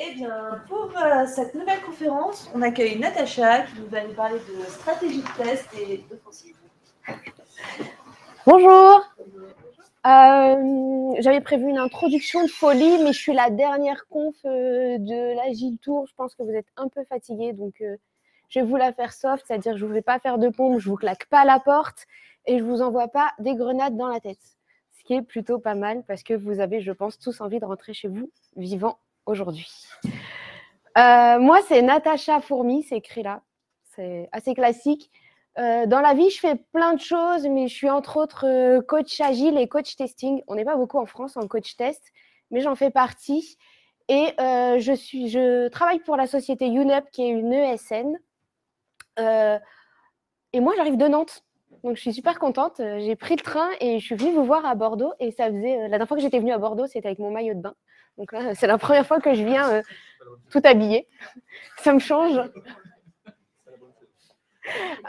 Eh bien, pour cette nouvelle conférence, on accueille Natacha qui va nous parler de stratégie de test et d'offensive. Bonjour. J'avais prévu une introduction de folie, mais je suis la dernière conf de l'Agile Tour. Je pense que vous êtes un peu fatigués, donc je vais vous la faire soft, c'est-à-dire que je ne vous fais pas faire de pompe, je ne vous claque pas la porte et je ne vous envoie pas des grenades dans la tête. Ce qui est plutôt pas mal parce que vous avez, je pense, tous envie de rentrer chez vous vivant aujourd'hui. Moi, c'est Natacha Fourmi, c'est écrit là. C'est assez classique. Dans la vie, je fais plein de choses, mais je suis entre autres coach agile et coach testing. On n'est pas beaucoup en France en coach test, mais j'en fais partie. Et je travaille pour la société UNUP, qui est une ESN. Et moi, j'arrive de Nantes. Donc, je suis super contente. J'ai pris le train et je suis venue vous voir à Bordeaux. Et ça faisait... la dernière fois que j'étais venue à Bordeaux, c'était avec mon maillot de bain. Donc là, c'est la première fois que je viens tout habillée. Ça me change.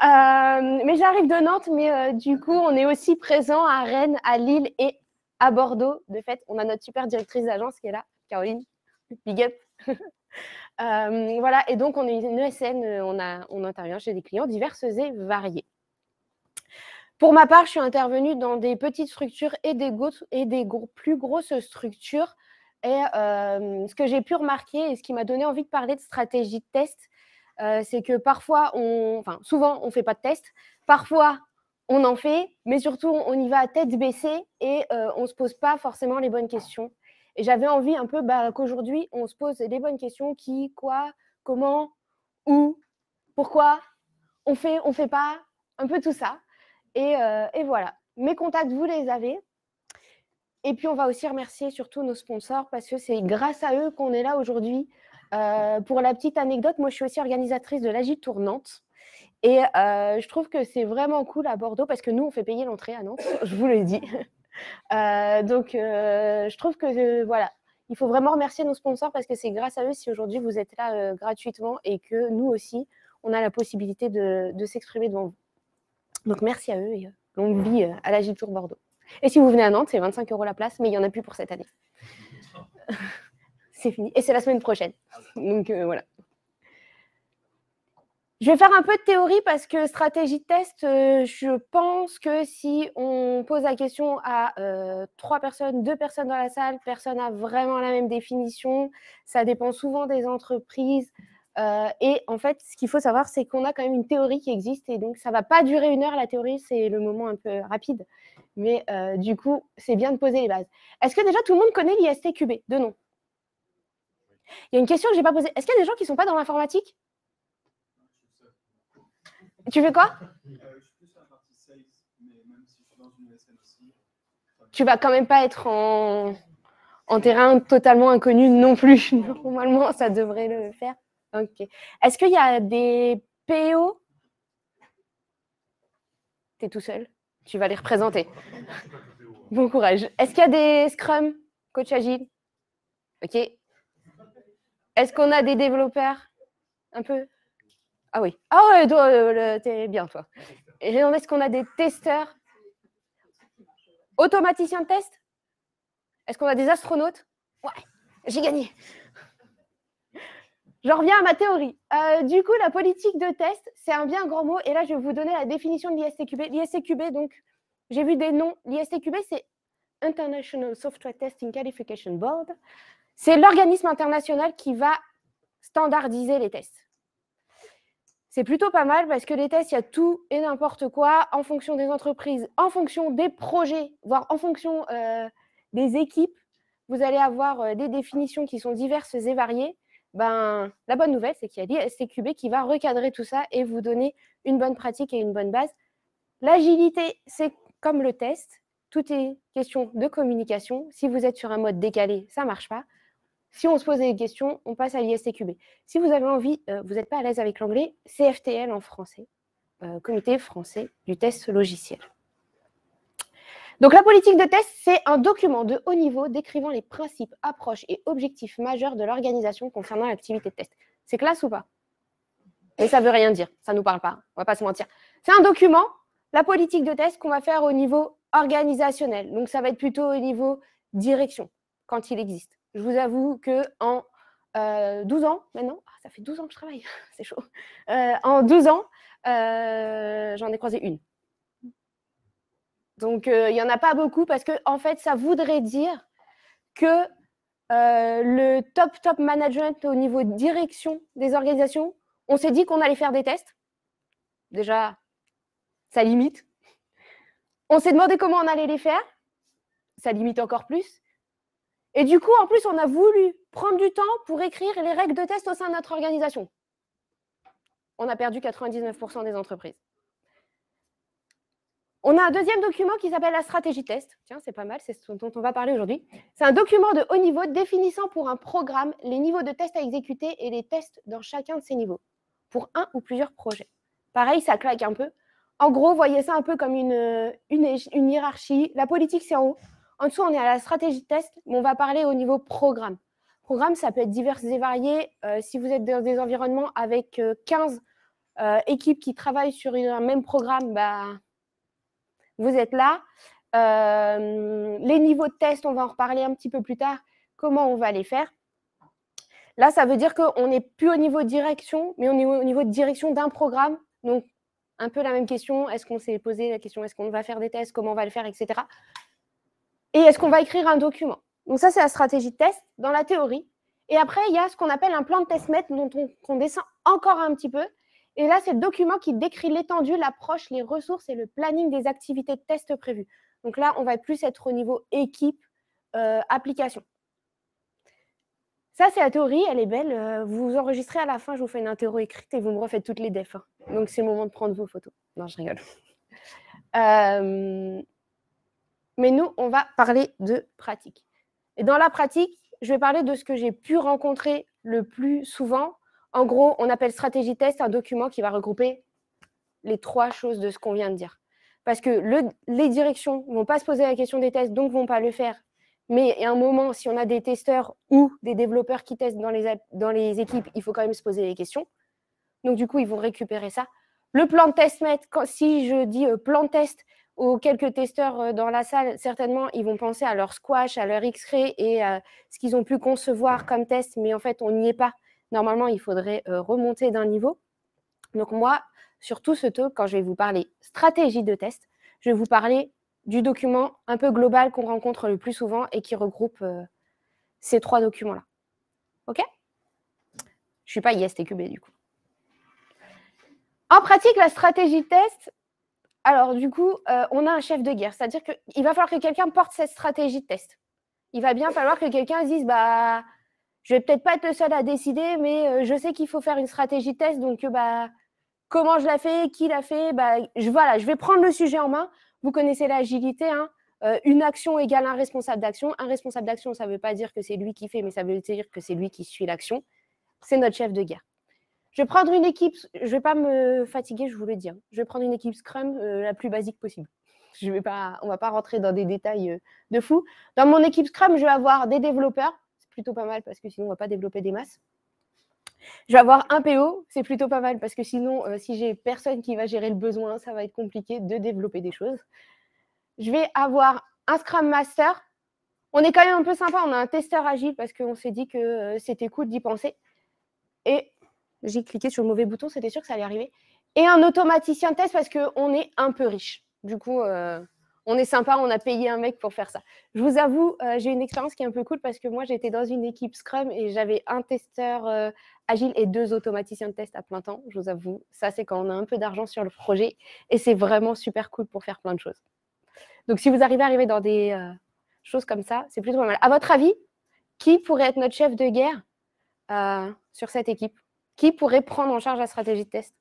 Mais j'arrive de Nantes, mais du coup, on est aussi présent à Rennes, à Lille et à Bordeaux. De fait, on a notre super directrice d'agence qui est là, Caroline. Big up. Voilà, et donc on est une ESN, on intervient chez des clients divers et variés. Pour ma part, je suis intervenue dans des petites structures et des plus grosses structures. Et ce que j'ai pu remarquer et ce qui m'a donné envie de parler de stratégie de test, c'est que parfois, souvent, on ne fait pas de test. Parfois, on en fait, mais surtout, on y va à tête baissée et on ne se pose pas forcément les bonnes questions. Et j'avais envie un peu qu'aujourd'hui, on se pose les bonnes questions. Qui, quoi, comment, où, pourquoi, on fait pas, un peu tout ça. Et voilà. Mes contacts, vous les avez. Et puis, on va aussi remercier surtout nos sponsors parce que c'est grâce à eux qu'on est là aujourd'hui. Pour la petite anecdote, moi, je suis aussi organisatrice de l'Agile Tour Nantes. Et je trouve que c'est vraiment cool à Bordeaux parce que nous, on fait payer l'entrée à Nantes, je vous le dis. Donc, je trouve que, voilà, il faut vraiment remercier nos sponsors parce que c'est grâce à eux si aujourd'hui vous êtes là gratuitement et que nous aussi, on a la possibilité de s'exprimer devant vous. Donc, merci à eux et longue vie à l'Agile Tour Bordeaux. Et si vous venez à Nantes, c'est 25 € la place, mais il n'y en a plus pour cette année. C'est fini. Et c'est la semaine prochaine. Donc, voilà. Je vais faire un peu de théorie parce que stratégie de test, je pense que si on pose la question à 3 personnes, 2 personnes dans la salle, personne n'a vraiment la même définition. Ça dépend souvent des entreprises. Et en fait, ce qu'il faut savoir, c'est qu'on a quand même une théorie qui existe. Et donc, ça ne va pas durer 1 heure, la théorie. C'est le moment un peu rapide. Mais du coup, c'est bien de poser les bases. Est-ce que déjà, tout le monde connaît l'ISTQB de nom? Il y a une question que je n'ai pas posée. Est-ce qu'il y a des gens qui ne sont pas dans l'informatique? Tu fais quoi? Je suis plus sur la partie sales, mais même si je suis dans une ESN aussi. Tu vas quand même pas être en terrain totalement inconnu non plus. Normalement, ça devrait le faire. Ok. Est-ce qu'il y a des PO? Tu es tout seul. Tu vas les représenter. Bon courage. Est-ce qu'il y a des Scrum, coach agile? Ok. Est-ce qu'on a des développeurs? Un peu? Ah oui. Ah ouais, t'es bien, toi. Et est-ce qu'on a des testeurs? Automaticiens de test? Est-ce qu'on a des astronautes? Ouais, j'ai gagné. J'en reviens à ma théorie. Du coup, la politique de test, c'est un bien grand mot. Et là, je vais vous donner la définition de l'ISTQB. L'ISTQB, donc, j'ai vu des noms. L'ISTQB, c'est International Software Testing Qualification Board. C'est l'organisme international qui va standardiser les tests. C'est plutôt pas mal parce que les tests, il y a tout et n'importe quoi en fonction des entreprises, en fonction des projets, voire en fonction des équipes. Vous allez avoir des définitions qui sont diverses et variées. La bonne nouvelle, c'est qu'il y a l'ISTQB qui va recadrer tout ça et vous donner une bonne pratique et une bonne base. L'agilité, c'est comme le test. Tout est question de communication. Si vous êtes sur un mode décalé, ça ne marche pas. Si on se pose des questions, on passe à l'ISTQB. Si vous avez envie, vous n'êtes pas à l'aise avec l'anglais, CFTL en français, Comité français du test logiciel. Donc, la politique de test, c'est un document de haut niveau décrivant les principes, approches et objectifs majeurs de l'organisation concernant l'activité de test. C'est classe ou pas? Mais ça ne veut rien dire, ça ne nous parle pas, on ne va pas se mentir. C'est un document, la politique de test qu'on va faire au niveau organisationnel. Donc, ça va être plutôt au niveau direction, quand il existe. Je vous avoue qu'en 12 ans maintenant. Ah, ça fait 12 ans que je travaille, c'est chaud. En 12 ans, j'en ai croisé une. Donc, il n'y en a pas beaucoup parce que, en fait, ça voudrait dire que le top management au niveau de direction des organisations, on s'est dit qu'on allait faire des tests. Déjà, ça limite. On s'est demandé comment on allait les faire. Ça limite encore plus. Et du coup, en plus, on a voulu prendre du temps pour écrire les règles de test au sein de notre organisation. On a perdu 99% des entreprises. On a un deuxième document qui s'appelle la stratégie test. Tiens, c'est pas mal, c'est ce dont on va parler aujourd'hui. C'est un document de haut niveau définissant pour un programme les niveaux de tests à exécuter et les tests dans chacun de ces niveaux, pour un ou plusieurs projets. Pareil, ça claque un peu. En gros, voyez ça un peu comme une hiérarchie. La politique, c'est en haut. En dessous, on est à la stratégie test, mais on va parler au niveau programme. Programme, ça peut être divers et varié. Si vous êtes dans des environnements avec 15 équipes qui travaillent sur un même programme, bah, vous êtes là. Les niveaux de test, on va en reparler un petit peu plus tard, comment on va les faire. Là, ça veut dire qu'on n'est plus au niveau de direction, mais on est au niveau de direction d'un programme. Donc, un peu la même question, est-ce qu'on s'est posé la question, est-ce qu'on va faire des tests, comment on va le faire, etc. Et est-ce qu'on va écrire un document? Donc ça, c'est la stratégie de test dans la théorie. Et après, il y a ce qu'on appelle un plan de test-maître dont on descend encore un petit peu. Et là, c'est le document qui décrit l'étendue, l'approche, les ressources et le planning des activités de test prévues. Donc là, on va plus être au niveau équipe, application. Ça, c'est la théorie, elle est belle. Vous enregistrez à la fin, je vous fais une interro écrite et vous me refaites toutes les defs. Hein. Donc, c'est le moment de prendre vos photos. Non, je rigole. Mais nous, on va parler de pratique. Et dans la pratique, je vais parler de ce que j'ai pu rencontrer le plus souvent. En gros, on appelle stratégie test un document qui va regrouper les 3 choses de ce qu'on vient de dire. Parce que les directions ne vont pas se poser la question des tests, donc ne vont pas le faire. Mais à un moment, si on a des testeurs ou des développeurs qui testent dans les équipes, il faut quand même se poser les questions. Donc, du coup, ils vont récupérer ça. Le plan de test, si je dis plan de test aux quelques testeurs dans la salle, certainement, ils vont penser à leur squash, à leur X-ray et à ce qu'ils ont pu concevoir comme test, mais en fait, on n'y est pas. Normalement, il faudrait remonter d'un niveau. Donc, moi, sur tout ce talk, quand je vais vous parler stratégie de test, je vais vous parler du document un peu global qu'on rencontre le plus souvent et qui regroupe ces 3 documents-là. OK? Je ne suis pas ISTQB, du coup. En pratique, la stratégie test, alors du coup, on a un chef de guerre. C'est-à-dire qu'il va falloir que quelqu'un porte cette stratégie de test. Il va bien falloir que quelqu'un dise, bah, je ne vais peut-être pas être le seul à décider, mais je sais qu'il faut faire une stratégie de test, donc comment je la fais, qui l'a fait, bah, voilà, je vais prendre le sujet en main. Vous connaissez l'agilité, hein, une action égale un responsable d'action. Un responsable d'action, ça ne veut pas dire que c'est lui qui fait, mais ça veut dire que c'est lui qui suit l'action. C'est notre chef de guerre. Je vais prendre une équipe, je ne vais pas me fatiguer, je vous le dis. Hein. Je vais prendre une équipe Scrum la plus basique possible. On ne va pas rentrer dans des détails de fou. Dans mon équipe Scrum, je vais avoir des développeurs. C'est plutôt pas mal parce que sinon, on ne va pas développer des masses. Je vais avoir un PO, c'est plutôt pas mal parce que sinon, si j'ai personne qui va gérer le besoin, ça va être compliqué de développer des choses. Je vais avoir un Scrum Master. On est quand même un peu sympa, on a un testeur agile parce qu'on s'est dit que c'était cool d'y penser. Et j'ai cliqué sur le mauvais bouton, c'était sûr que ça allait arriver. Et un automaticien de test parce qu'on est un peu riche. Du coup, on est sympa, on a payé un mec pour faire ça. Je vous avoue, j'ai une expérience qui est un peu cool parce que moi, j'étais dans une équipe Scrum et j'avais un testeur agile et 2 automaticiens de test à plein temps. Je vous avoue, ça, c'est quand on a un peu d'argent sur le projet et c'est vraiment super cool pour faire plein de choses. Donc, si vous arrivez dans des choses comme ça, c'est plutôt pas mal. À votre avis, qui pourrait être notre chef de guerre sur cette équipe? Qui pourrait prendre en charge la stratégie de test?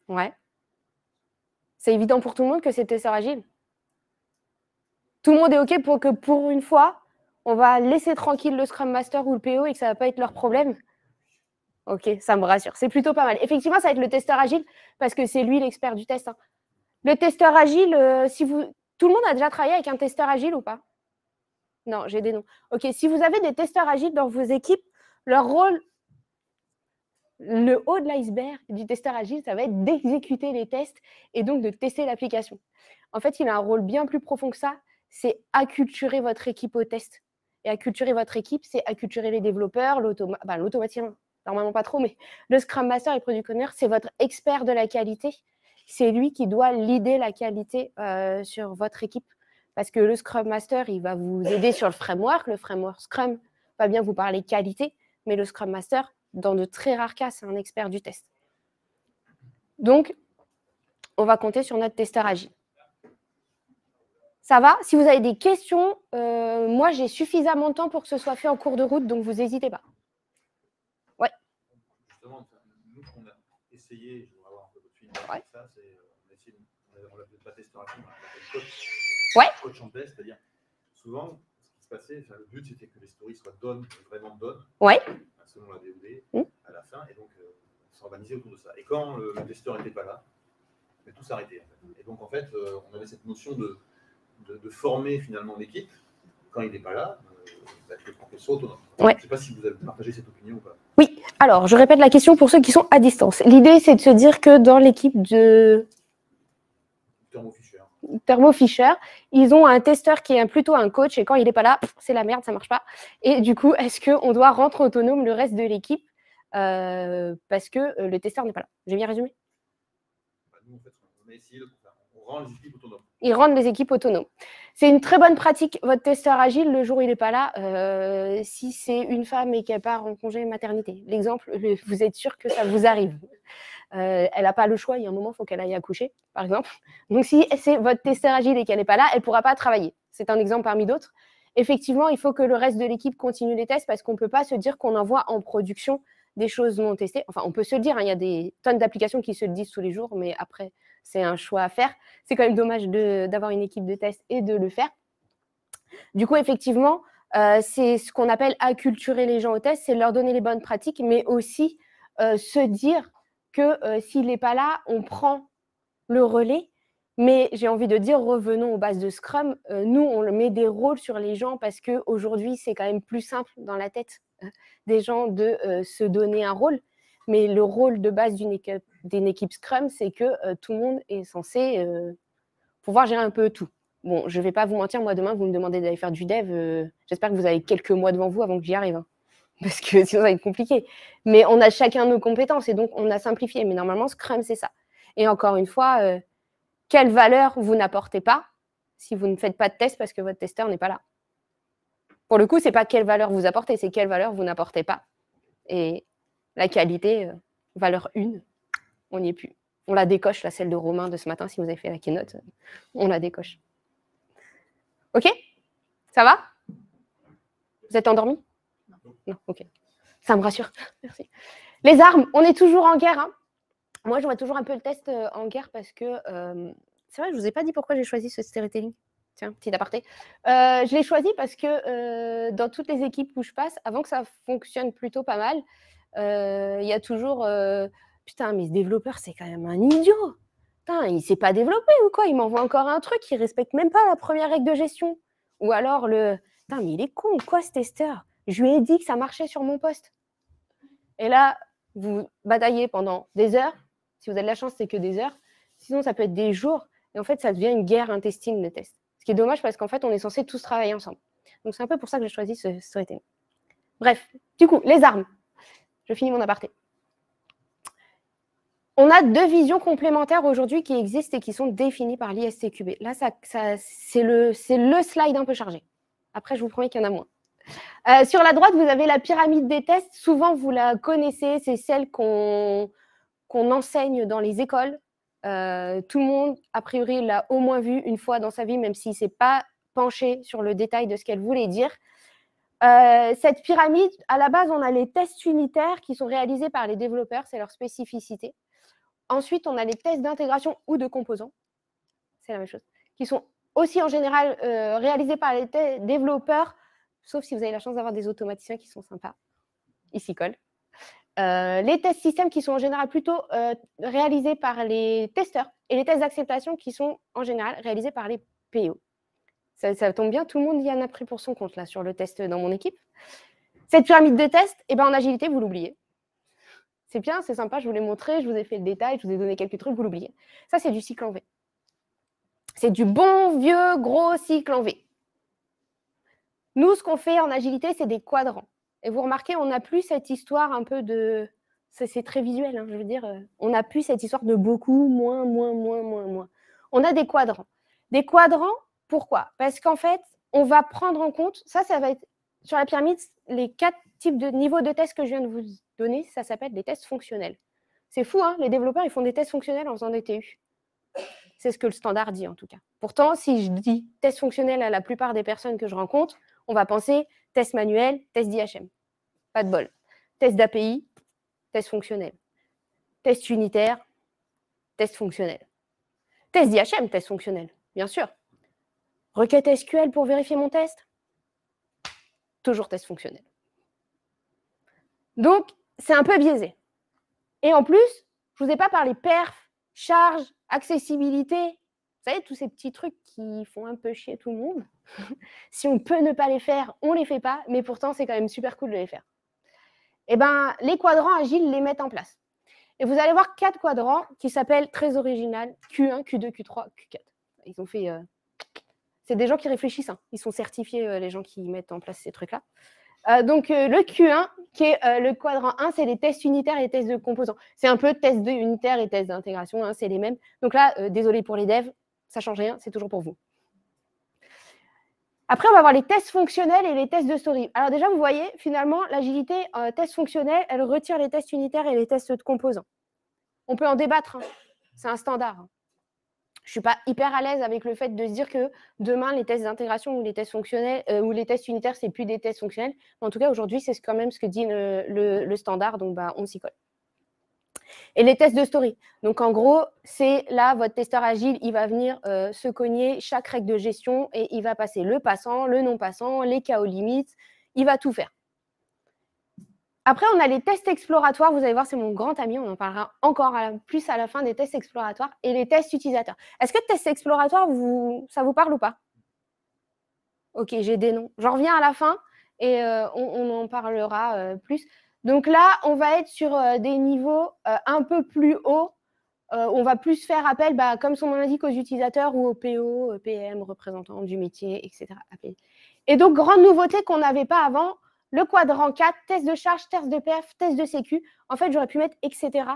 Ouais. C'est évident pour tout le monde que c'est testeur agile. Tout le monde est OK pour que pour une fois, on va laisser tranquille le Scrum Master ou le PO et que ça ne va pas être leur problème. OK, ça me rassure. C'est plutôt pas mal. Effectivement, ça va être le testeur agile parce que c'est lui l'expert du test. Hein. Le testeur agile, tout le monde a déjà travaillé avec un testeur agile ou pas? Non, j'ai des noms. OK, si vous avez des testeurs agiles dans vos équipes, leur rôle, le haut de l'iceberg du testeur agile, ça va être d'exécuter les tests et donc de tester l'application. En fait, il a un rôle bien plus profond que ça, c'est acculturer votre équipe au test. Et acculturer votre équipe, c'est acculturer les développeurs, l'automaticien, normalement pas trop, mais le Scrum Master et le Product Owner, c'est votre expert de la qualité. C'est lui qui doit leader la qualité sur votre équipe. Parce que le Scrum Master, il va vous aider sur le framework Scrum va bien vous parler qualité, mais le Scrum Master, dans de très rares cas, c'est un expert du test. Donc, on va compter sur notre testeur agile. Ça va? Si vous avez des questions, moi, j'ai suffisamment de temps pour que ce soit fait en cours de route, donc vous n'hésitez pas. Ouais. Justement, nous, on a essayé, je vais avoir un peu de film, Ouais. ça, c'est, on l'a pas testeur agile, on l'appelle coach. Ouais. Coach en test, c'est-à-dire, souvent, ce qui se passait, le but, c'était que les stories soient done, vraiment done, Ouais. selon la DOD, à la fin, et donc, s'organiser autour de ça. Et quand le testeur n'était pas là, tout s'arrêtait. En fait. Et donc, en fait, on avait cette notion de former finalement l'équipe quand il n'est pas là, pour qu'elle soit autonome. Ouais. Je ne sais pas si vous avez partagé cette opinion ou pas. Oui, alors je répète la question pour ceux qui sont à distance. L'idée, c'est de se dire que dans l'équipe de Thermo Fisher, ils ont un testeur qui est plutôt un coach, et quand il n'est pas là, c'est la merde, ça ne marche pas. Et du coup, est-ce qu'on doit rendre autonome le reste de l'équipe parce que le testeur n'est pas là? J'ai bien résumé? Nous, en fait, on a essayé de faire. On rend les équipes autonomes. Ils rendent les équipes autonomes. C'est une très bonne pratique. Votre testeur agile, le jour où il n'est pas là, si c'est une femme et qu'elle part en congé maternité, l'exemple, vous êtes sûr que ça vous arrive. Elle n'a pas le choix, il y a un moment, il faut qu'elle aille accoucher, par exemple. Donc, si c'est votre testeur agile et qu'elle n'est pas là, elle ne pourra pas travailler. C'est un exemple parmi d'autres. Effectivement, il faut que le reste de l'équipe continue les tests parce qu'on ne peut pas se dire qu'on envoie en production des choses non testées. Enfin, on peut se le dire, hein, il y a des tonnes d'applications qui se le disent tous les jours, mais après, c'est un choix à faire. C'est quand même dommage d'avoir une équipe de test et de le faire. Du coup, effectivement, c'est ce qu'on appelle acculturer les gens au test, c'est leur donner les bonnes pratiques, mais aussi se dire que s'il n'est pas là, on prend le relais. Mais j'ai envie de dire, revenons aux bases de Scrum. Nous, on met des rôles sur les gens parce qu'aujourd'hui, c'est quand même plus simple dans la tête des gens de se donner un rôle. Mais le rôle de base d'une équipe Scrum, c'est que tout le monde est censé pouvoir gérer un peu tout. Bon, je ne vais pas vous mentir, moi, demain, vous me demandez d'aller faire du dev. J'espère que vous avez quelques mois devant vous avant que j'y arrive. Hein. Parce que sinon, ça va être compliqué. Mais on a chacun nos compétences et donc on a simplifié. Mais normalement, Scrum, c'est ça. Et encore une fois, quelle valeur vous n'apportez pas si vous ne faites pas de test parce que votre testeur n'est pas là? Pour le coup, ce n'est pas quelle valeur vous apportez, c'est quelle valeur vous n'apportez pas. Et la qualité, valeur 1, on n'y est plus. On la décoche, là, celle de Romain de ce matin, si vous avez fait la keynote, on la décoche. OK? Ça va? Vous êtes endormis? Non, OK. Ça me rassure. Merci. Les armes, on est toujours en guerre. Hein. Moi, j'aurais toujours un peu le test en guerre parce que c'est vrai, je ne vous ai pas dit pourquoi j'ai choisi ce storytelling. Tiens, petit aparté. Je l'ai choisi parce que dans toutes les équipes où je passe, avant que ça fonctionne plutôt pas mal, il y a toujours putain, mais ce développeur, c'est quand même un idiot. Putain, il ne sait pas développer ou quoi? Il m'envoie encore un truc, il ne respecte même pas la première règle de gestion. Ou alors putain, mais il est con, quoi, ce testeur? Je lui ai dit que ça marchait sur mon poste. Et là, vous bataillez pendant des heures. Si vous avez de la chance, c'est que des heures. Sinon, ça peut être des jours. Et en fait, ça devient une guerre intestine de tests. Ce qui est dommage parce qu'en fait, on est censé tous travailler ensemble. Donc, c'est un peu pour ça que j'ai choisi ce storytelling. Bref, du coup, les armes. Je finis mon aparté. On a 2 visions complémentaires aujourd'hui qui existent et qui sont définies par l'ISTQB. Là, c'est le slide un peu chargé. Après, je vous promets qu'il y en a moins. Sur la droite, vous avez la pyramide des tests. Souvent, vous la connaissez. C'est celle qu'on enseigne dans les écoles. Tout le monde, a priori, l'a au moins vue une fois dans sa vie, même s'il ne s'est pas penché sur le détail de ce qu'elle voulait dire. Cette pyramide, à la base, on a les tests unitaires qui sont réalisés par les développeurs, c'est leur spécificité. Ensuite, on a les tests d'intégration ou de composants, c'est la même chose, qui sont aussi en général réalisés par les développeurs, sauf si vous avez la chance d'avoir des automaticiens qui sont sympas. Ils s'y collent. Les tests système qui sont en général plutôt réalisés par les testeurs et les tests d'acceptation qui sont en général réalisés par les PO. Ça tombe bien, tout le monde y en a pris pour son compte là, sur le test dans mon équipe. Cette pyramide de tests, en agilité, vous l'oubliez. C'est bien, c'est sympa, je vous l'ai montré, je vous ai fait le détail, je vous ai donné quelques trucs, vous l'oubliez. Ça, c'est du cycle en V. C'est du bon vieux gros cycle en V. Nous, ce qu'on fait en agilité, c'est des quadrants. Et vous remarquez, on n'a plus cette histoire un peu de... C'est très visuel, hein, je veux dire. On n'a plus cette histoire de beaucoup, moins. On a des quadrants. Des quadrants, pourquoi? Parce qu'en fait, on va prendre en compte, ça va être sur la pyramide, les 4 types de niveaux de tests que je viens de vous donner, ça s'appelle des tests fonctionnels. C'est fou, hein, les développeurs, ils font des tests fonctionnels en faisant des TU. C'est ce que le standard dit, en tout cas. Pourtant, si je dis test fonctionnel à la plupart des personnes que je rencontre, on va penser test manuel, test d'IHM. Pas de bol. Test d'API, test fonctionnel. Test unitaire, test fonctionnel. Test d'IHM, test fonctionnel, bien sûr. Requête SQL pour vérifier mon test, toujours test fonctionnel. Donc, c'est un peu biaisé. Et en plus, je ne vous ai pas parlé perf, charge, accessibilité. Vous savez, tous ces petits trucs qui font un peu chier tout le monde. Si on peut ne pas les faire, on ne les fait pas, mais pourtant, c'est quand même super cool de les faire. Eh bien, les quadrants agiles les mettent en place. Et vous allez voir 4 quadrants qui s'appellent très original, Q1, Q2, Q3, Q4. Ils ont fait... C'est des gens qui réfléchissent. Hein. Ils sont certifiés, les gens qui mettent en place ces trucs-là. Donc, le Q1, qui est le quadrant 1, c'est les tests unitaires et les tests de composants. C'est un peu tests unitaires et tests d'intégration, hein, c'est les mêmes. Donc là, désolé pour les devs, ça ne change rien, c'est toujours pour vous. Après, on va voir les tests fonctionnels et les tests de story. Alors déjà, vous voyez, finalement, l'agilité test fonctionnel, elle retire les tests unitaires et les tests de composants. On peut en débattre, hein. C'est un standard. Hein. Je ne suis pas hyper à l'aise avec le fait de se dire que demain, les tests d'intégration ou les tests fonctionnels ou les tests unitaires, ce n'est plus des tests fonctionnels. Mais en tout cas, aujourd'hui, c'est quand même ce que dit le standard, donc bah, on s'y colle. Et les tests de story. Donc, en gros, c'est là, votre testeur agile, il va venir se cogner chaque règle de gestion et il va passer le passant, le non passant, les cas aux limites. Il va tout faire. Après, on a les tests exploratoires. Vous allez voir, c'est mon grand ami. On en parlera encore plus à la fin des tests exploratoires et les tests utilisateurs. Est-ce que tests exploratoires, ça vous parle ou pas? Ok, j'ai des noms. J'en reviens à la fin et on en parlera plus. Donc là, on va être sur des niveaux un peu plus hauts. On va plus faire appel, comme son nom l'indique, aux utilisateurs ou aux PO, PM, représentants du métier, etc. Et donc, grande nouveauté qu'on n'avait pas avant, le quadrant 4, test de charge, test de perf, test de sécu. En fait, j'aurais pu mettre etc.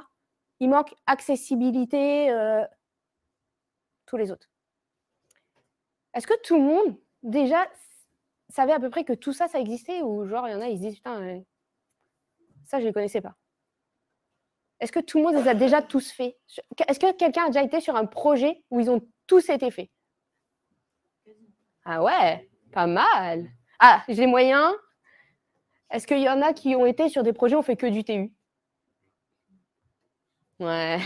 Il manque accessibilité, tous les autres. Est-ce que tout le monde, déjà, savait à peu près que tout ça, ça existait? Ou genre, il y en a, ils se disent, putain, ça, je ne les connaissais pas. Est-ce que tout le monde les a déjà tous fait? Est-ce que quelqu'un a déjà été sur un projet où ils ont tous été faits? Ah ouais, pas mal. Ah, j'ai moyen. Est-ce qu'il y en a qui ont été sur des projets où on fait que du TU? Ouais.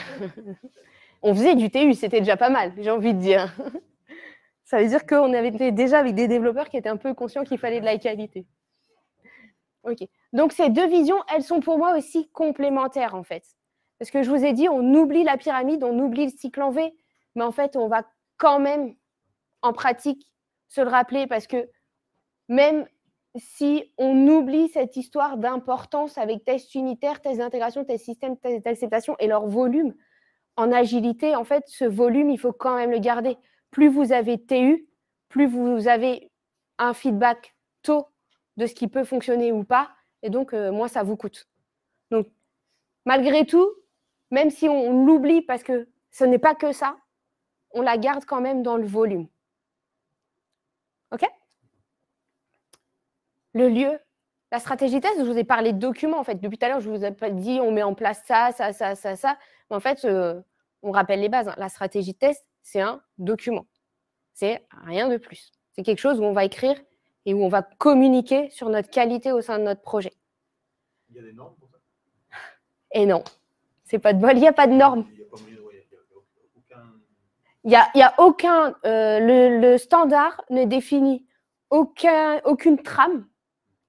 On faisait du TU, c'était déjà pas mal, j'ai envie de dire. Ça veut dire qu'on avait été déjà avec des développeurs qui étaient un peu conscients qu'il fallait de la qualité. Ok. Donc, ces deux visions, elles sont pour moi aussi complémentaires, en fait. Parce que je vous ai dit, on oublie la pyramide, on oublie le cycle en V, mais en fait, on va quand même, en pratique, se le rappeler parce que même si on oublie cette histoire d'importance avec tests unitaires, tests d'intégration, tests système, tests d'acceptation et leur volume, en agilité, en fait, ce volume, il faut quand même le garder. Plus vous avez TU, plus vous avez un feedback tôt de ce qui peut fonctionner ou pas, et donc, moins ça vous coûte. Donc, malgré tout, même si on l'oublie parce que ce n'est pas que ça, on la garde quand même dans le volume. OK? Le lieu, la stratégie test, je vous ai parlé de documents, en fait. Depuis tout à l'heure, je vous ai pas dit on met en place ça. Mais en fait, on rappelle les bases. Hein. La stratégie test, c'est un document. C'est rien de plus. C'est quelque chose où on va écrire et où on va communiquer sur notre qualité au sein de notre projet. Il y a des normes pour ça? Et non, c'est pas de bol, il n'y a pas de normes. Il n'y a aucun... le standard ne définit aucune trame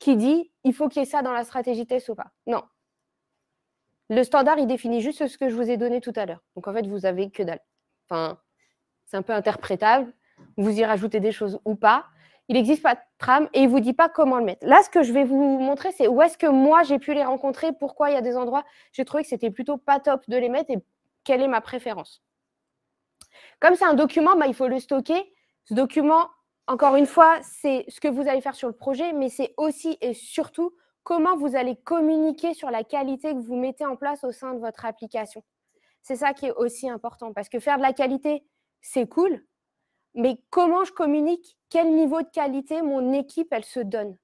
qui dit il faut qu'il y ait ça dans la stratégie test ou pas. Non. Le standard, il définit juste ce que je vous ai donné tout à l'heure. Donc, en fait, vous avez que dalle. Enfin, c'est un peu interprétable. Vous y rajoutez des choses ou pas. Il n'existe pas de trame et il ne vous dit pas comment le mettre. Là, ce que je vais vous montrer, c'est où est-ce que moi, j'ai pu les rencontrer, pourquoi il y a des endroits, j'ai trouvé que c'était plutôt pas top de les mettre et quelle est ma préférence. Comme c'est un document, il faut le stocker. Ce document, encore une fois, c'est ce que vous allez faire sur le projet, mais c'est aussi et surtout comment vous allez communiquer sur la qualité que vous mettez en place au sein de votre application. C'est ça qui est aussi important, parce que faire de la qualité, c'est cool, mais comment je communique, quel niveau de qualité mon équipe, elle se donne.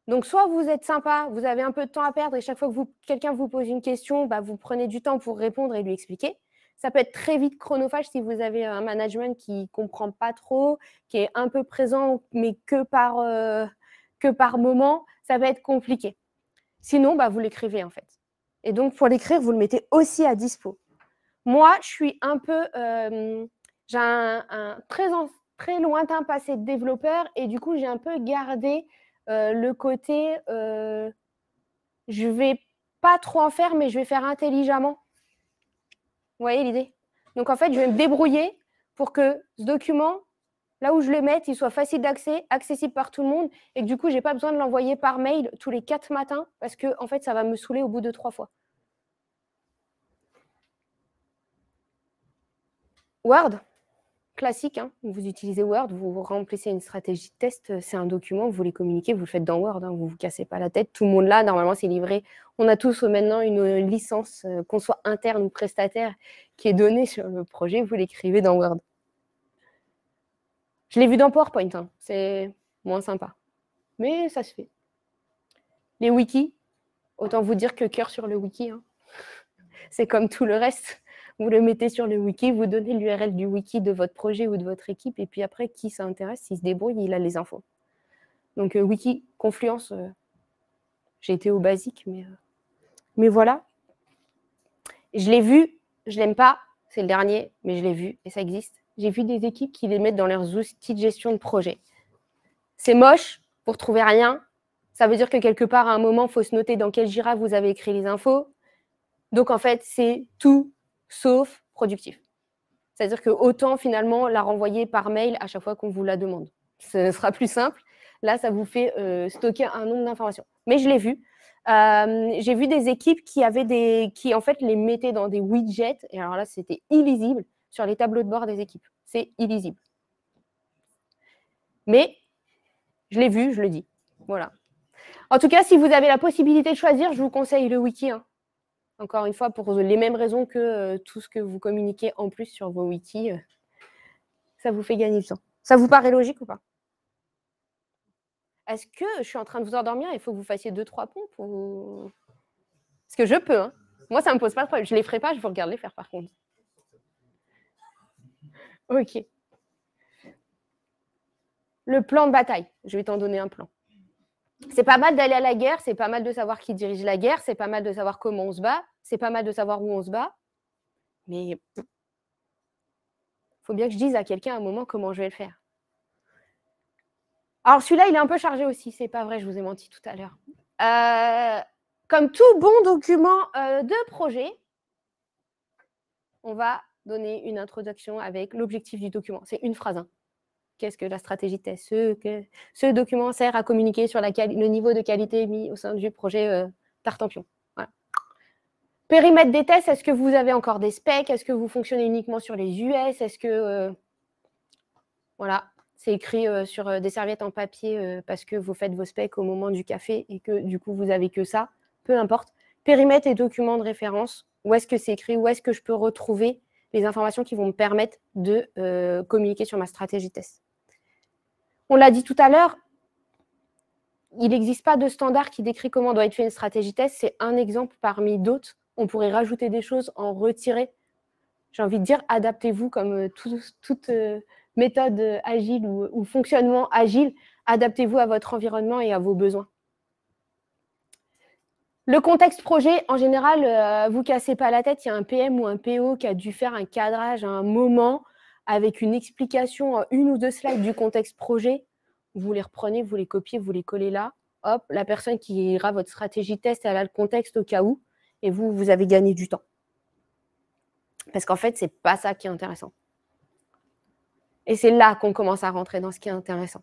Donc, soit vous êtes sympa, vous avez un peu de temps à perdre et chaque fois que quelqu'un vous pose une question, bah, vous prenez du temps pour répondre et lui expliquer. Ça peut être très vite chronophage si vous avez un management qui ne comprend pas trop, qui est un peu présent, mais que par moment, ça va être compliqué. Sinon, bah, vous l'écrivez en fait. Et donc, pour l'écrire, vous le mettez aussi à dispo. Moi, je suis un peu… j'ai un très lointain passé de développeur et du coup, j'ai un peu gardé le côté je ne vais pas trop en faire, mais je vais faire intelligemment. Vous voyez l'idée? Donc, en fait, je vais me débrouiller pour que ce document, là où je le mette, il soit facile d'accès, accessible par tout le monde et que du coup, je n'ai pas besoin de l'envoyer par mail tous les 4 matins parce que, en fait, ça va me saouler au bout de 3 fois. Word, classique, hein. Vous utilisez Word, vous remplissez une stratégie de test, c'est un document, vous voulez communiquer, vous le faites dans Word, hein, vous ne vous cassez pas la tête. Tout le monde là, normalement, c'est livré. On a tous maintenant une licence, qu'on soit interne ou prestataire, qui est donnée sur le projet, vous l'écrivez dans Word. Je l'ai vu dans PowerPoint, hein. C'est moins sympa, mais ça se fait. Les wikis, autant vous dire que cœur sur le wiki, hein. C'est comme tout le reste. Vous le mettez sur le wiki, vous donnez l'URL du wiki de votre projet ou de votre équipe, et puis après, qui ça intéresse, s'il se débrouille, il a les infos. Donc, wiki, Confluence, j'ai été au basique, mais voilà. Je l'ai vu, je ne l'aime pas, c'est le dernier, mais je l'ai vu, et ça existe. J'ai vu des équipes qui les mettent dans leurs outils de gestion de projet. C'est moche, pour trouver rien. Ça veut dire que quelque part, à un moment, il faut se noter dans quel Jira vous avez écrit les infos. Donc, en fait, c'est tout sauf productif. C'est-à-dire que autant finalement la renvoyer par mail à chaque fois qu'on vous la demande. Ce sera plus simple. Là, ça vous fait stocker un nombre d'informations. Mais je l'ai vu. J'ai vu des équipes qui en fait les mettaient dans des widgets. Et alors là, c'était illisible sur les tableaux de bord des équipes. C'est illisible. Mais je l'ai vu, je le dis. Voilà. En tout cas, si vous avez la possibilité de choisir, je vous conseille le wiki, hein. Encore une fois, pour les mêmes raisons que tout ce que vous communiquez en plus sur vos wikis, ça vous fait gagner du temps. Ça vous paraît logique ou pas? Est-ce que je suis en train de vous endormir? Il faut que vous fassiez 2-3 pompes ou… Parce que je peux, hein. Moi, ça ne me pose pas de problème. Je ne les ferai pas, je vous regarde les faire par contre. Ok. Le plan de bataille. Je vais t'en donner un plan. C'est pas mal d'aller à la guerre, c'est pas mal de savoir qui dirige la guerre, c'est pas mal de savoir comment on se bat, c'est pas mal de savoir où on se bat, mais il faut bien que je dise à quelqu'un à un moment comment je vais le faire. Alors celui-là, il est un peu chargé aussi, c'est pas vrai, je vous ai menti tout à l'heure. Comme tout bon document de projet, on va donner une introduction avec l'objectif du document. C'est une phrase, hein. Qu'est-ce que la stratégie de test? Ce document sert à communiquer sur le niveau de qualité mis au sein du projet Tartampion. Voilà. Périmètre des tests, est-ce que vous avez encore des specs? Est-ce que vous fonctionnez uniquement sur les US? Est-ce que… voilà, c'est écrit sur des serviettes en papier parce que vous faites vos specs au moment du café et que du coup, vous n'avez que ça. Peu importe. Périmètre et documents de référence. Où est-ce que c'est écrit? Où est-ce que je peux retrouver les informations qui vont me permettre de communiquer sur ma stratégie de test? On l'a dit tout à l'heure, il n'existe pas de standard qui décrit comment doit être fait une stratégie test. C'est un exemple parmi d'autres. On pourrait rajouter des choses, en retirer. J'ai envie de dire, adaptez-vous comme toute méthode agile ou fonctionnement agile. Adaptez-vous à votre environnement et à vos besoins. Le contexte projet, en général, vous ne cassez pas la tête. Il y a un PM ou un PO qui a dû faire un cadrage à un moment avec une explication, une ou deux slides du contexte projet. Vous les reprenez, vous les copiez, vous les collez là. Hop, la personne qui ira votre stratégie test, elle a le contexte au cas où. Et vous avez gagné du temps. Parce qu'en fait, ce n'est pas ça qui est intéressant. Et c'est là qu'on commence à rentrer dans ce qui est intéressant.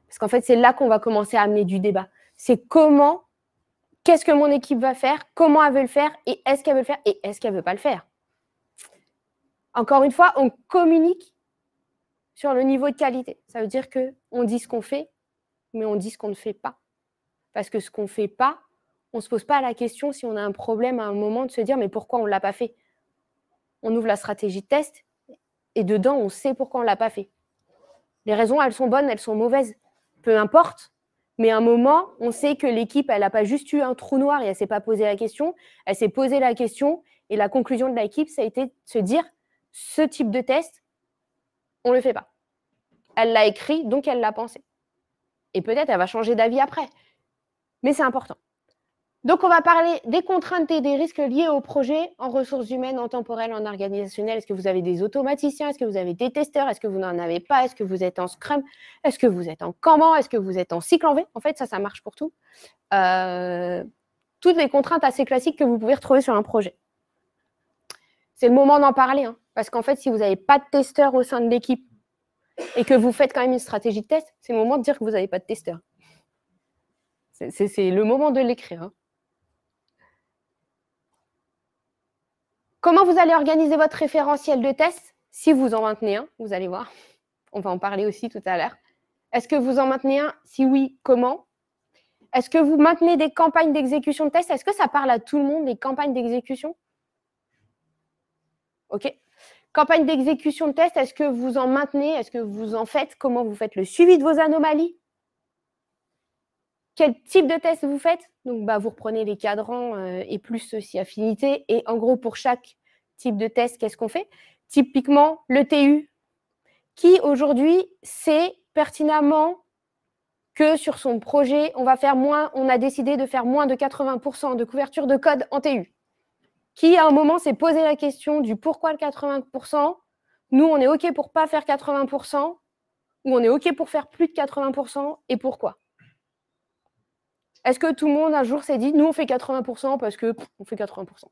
Parce qu'en fait, c'est là qu'on va commencer à amener du débat. C'est comment, qu'est-ce que mon équipe va faire, comment elle veut le faire, et est-ce qu'elle veut le faire, et est-ce qu'elle ne veut pas le faire. Encore une fois, on communique sur le niveau de qualité. Ça veut dire qu'on dit ce qu'on fait, mais on dit ce qu'on ne fait pas. Parce que ce qu'on ne fait pas, on ne se pose pas la question si on a un problème à un moment de se dire mais pourquoi on ne l'a pas fait. On ouvre la stratégie de test et dedans, on sait pourquoi on ne l'a pas fait. Les raisons, elles sont bonnes, elles sont mauvaises. Peu importe. Mais à un moment, on sait que l'équipe, elle n'a pas juste eu un trou noir et elle ne s'est pas posé la question. Elle s'est posé la question et la conclusion de l'équipe, ça a été de se dire ce type de test, on ne le fait pas. Elle l'a écrit, donc elle l'a pensé. Et peut-être elle va changer d'avis après. Mais c'est important. Donc, on va parler des contraintes et des risques liés au projet en ressources humaines, en temporel, en organisationnel. Est-ce que vous avez des automaticiens? Est-ce que vous avez des testeurs? Est-ce que vous n'en avez pas? Est-ce que vous êtes en Scrum? Est-ce que vous êtes en Kanban? Est-ce que vous êtes en cycle en V? En fait, ça marche pour tout. Toutes les contraintes assez classiques que vous pouvez retrouver sur un projet. C'est le moment d'en parler. Parce qu'en fait, si vous n'avez pas de testeur au sein de l'équipe et que vous faites quand même une stratégie de test, c'est le moment de dire que vous n'avez pas de testeur. C'est le moment de l'écrire. Comment vous allez organiser votre référentiel de test? Si vous en maintenez un, vous allez voir. On va en parler aussi tout à l'heure. Est-ce que vous en maintenez un? Si oui, comment? Est-ce que vous maintenez des campagnes d'exécution de test? Est-ce que ça parle à tout le monde, les campagnes d'exécution? OK. Campagne d'exécution de test, est-ce que vous en maintenez? Est-ce que vous en faites? Comment vous faites le suivi de vos anomalies? Quel type de test vous faites? Donc, vous reprenez les cadrans et plus si affinité. Et en gros, pour chaque type de test, qu'est-ce qu'on fait? Typiquement, le TU, qui aujourd'hui sait pertinemment que sur son projet, on a décidé de faire moins de 80% de couverture de code en TU. Qui, à un moment, s'est posé la question du pourquoi le 80%? Nous, on est OK pour ne pas faire 80%, ou on est OK pour faire plus de 80%, et pourquoi? Est-ce que tout le monde, un jour, s'est dit, nous, on fait 80% parce que on fait 80%?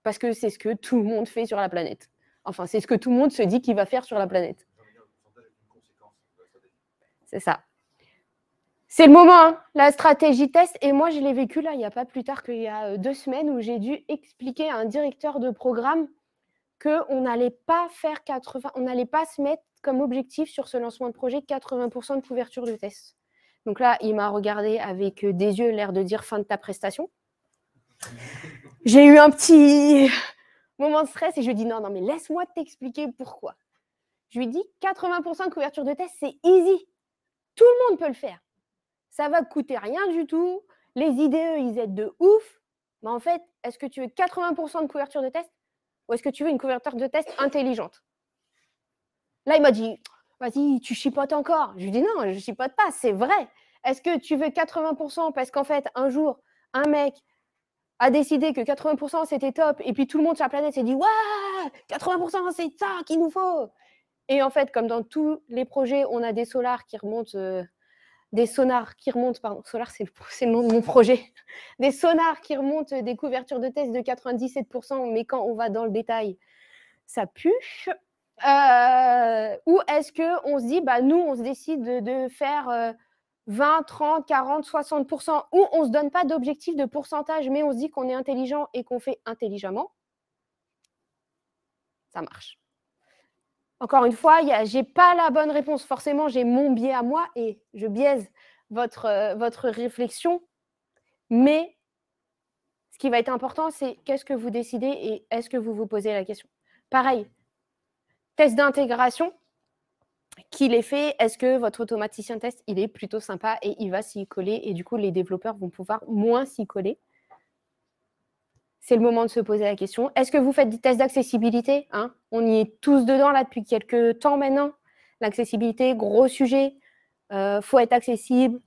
Parce que c'est ce que tout le monde fait sur la planète. Enfin, c'est ce que tout le monde se dit qu'il va faire sur la planète. C'est ça. C'est le moment, la stratégie test. Et moi, je l'ai vécu là, il n'y a pas plus tard qu'il y a 2 semaines, où j'ai dû expliquer à un directeur de programme qu'on n'allait pas faire 80%, on n'allait pas se mettre comme objectif sur ce lancement de projet 80% de couverture de test. Donc là, il m'a regardé avec des yeux, l'air de dire fin de ta prestation. J'ai eu un petit moment de stress et je lui ai dit non, mais laisse-moi t'expliquer pourquoi. Je lui ai dit 80% de couverture de test, c'est easy. Tout le monde peut le faire. Ça va coûter rien du tout. Les IDE, ils aident de ouf. Mais en fait, est-ce que tu veux 80% de couverture de test ou est-ce que tu veux une couverture de test intelligente? Là, il m'a dit vas-y, tu chipotes encore. Je lui dis non, je chipote pas, c'est vrai. Est-ce que tu veux 80% parce qu'en fait, un jour, un mec a décidé que 80% c'était top et puis tout le monde sur la planète s'est dit waouh, 80% c'est ça qu'il nous faut. Et en fait, comme dans tous les projets, on a des sonars qui remontent, pardon, Solar c'est le nom de mon projet, des sonars qui remontent des couvertures de test de 97%, mais quand on va dans le détail, ça pue. Ou est-ce qu'on se dit, nous, on se décide de faire 20, 30, 40, 60%, ou on ne se donne pas d'objectif de pourcentage, mais on se dit qu'on est intelligent et qu'on fait intelligemment? Ça marche. Encore une fois, je n'ai pas la bonne réponse. Forcément, j'ai mon biais à moi et je biaise votre réflexion. Mais ce qui va être important, c'est qu'est-ce que vous décidez et est-ce que vous vous posez la question? Pareil. Test d'intégration, qu'il est fait, est-ce que votre automaticien test, il est plutôt sympa et il va s'y coller et du coup, les développeurs vont pouvoir moins s'y coller? C'est le moment de se poser la question. Est-ce que vous faites des tests d'accessibilité? On y est tous dedans là depuis quelques temps maintenant. L'accessibilité, gros sujet. Faut être accessible.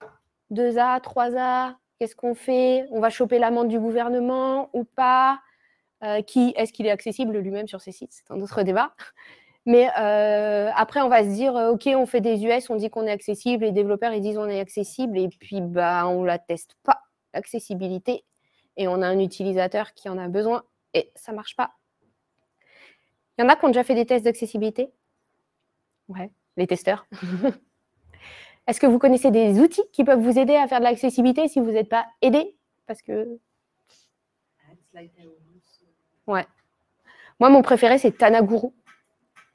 2A, 3A, qu'est-ce qu'on fait? On va choper l'amende du gouvernement ou pas? Est-ce qu'il est accessible lui-même sur ses sites? C'est un autre débat. Mais après, on va se dire, OK, on fait des US, on dit qu'on est accessible, les développeurs, ils disent on est accessible, et puis on ne la teste pas, l'accessibilité, et on a un utilisateur qui en a besoin, et ça ne marche pas. Il y en a qui ont déjà fait des tests d'accessibilité? Ouais, les testeurs. Est-ce que vous connaissez des outils qui peuvent vous aider à faire de l'accessibilité si vous n'êtes pas aidé? Parce que... Ouais. Moi, mon préféré, c'est Tanaguru.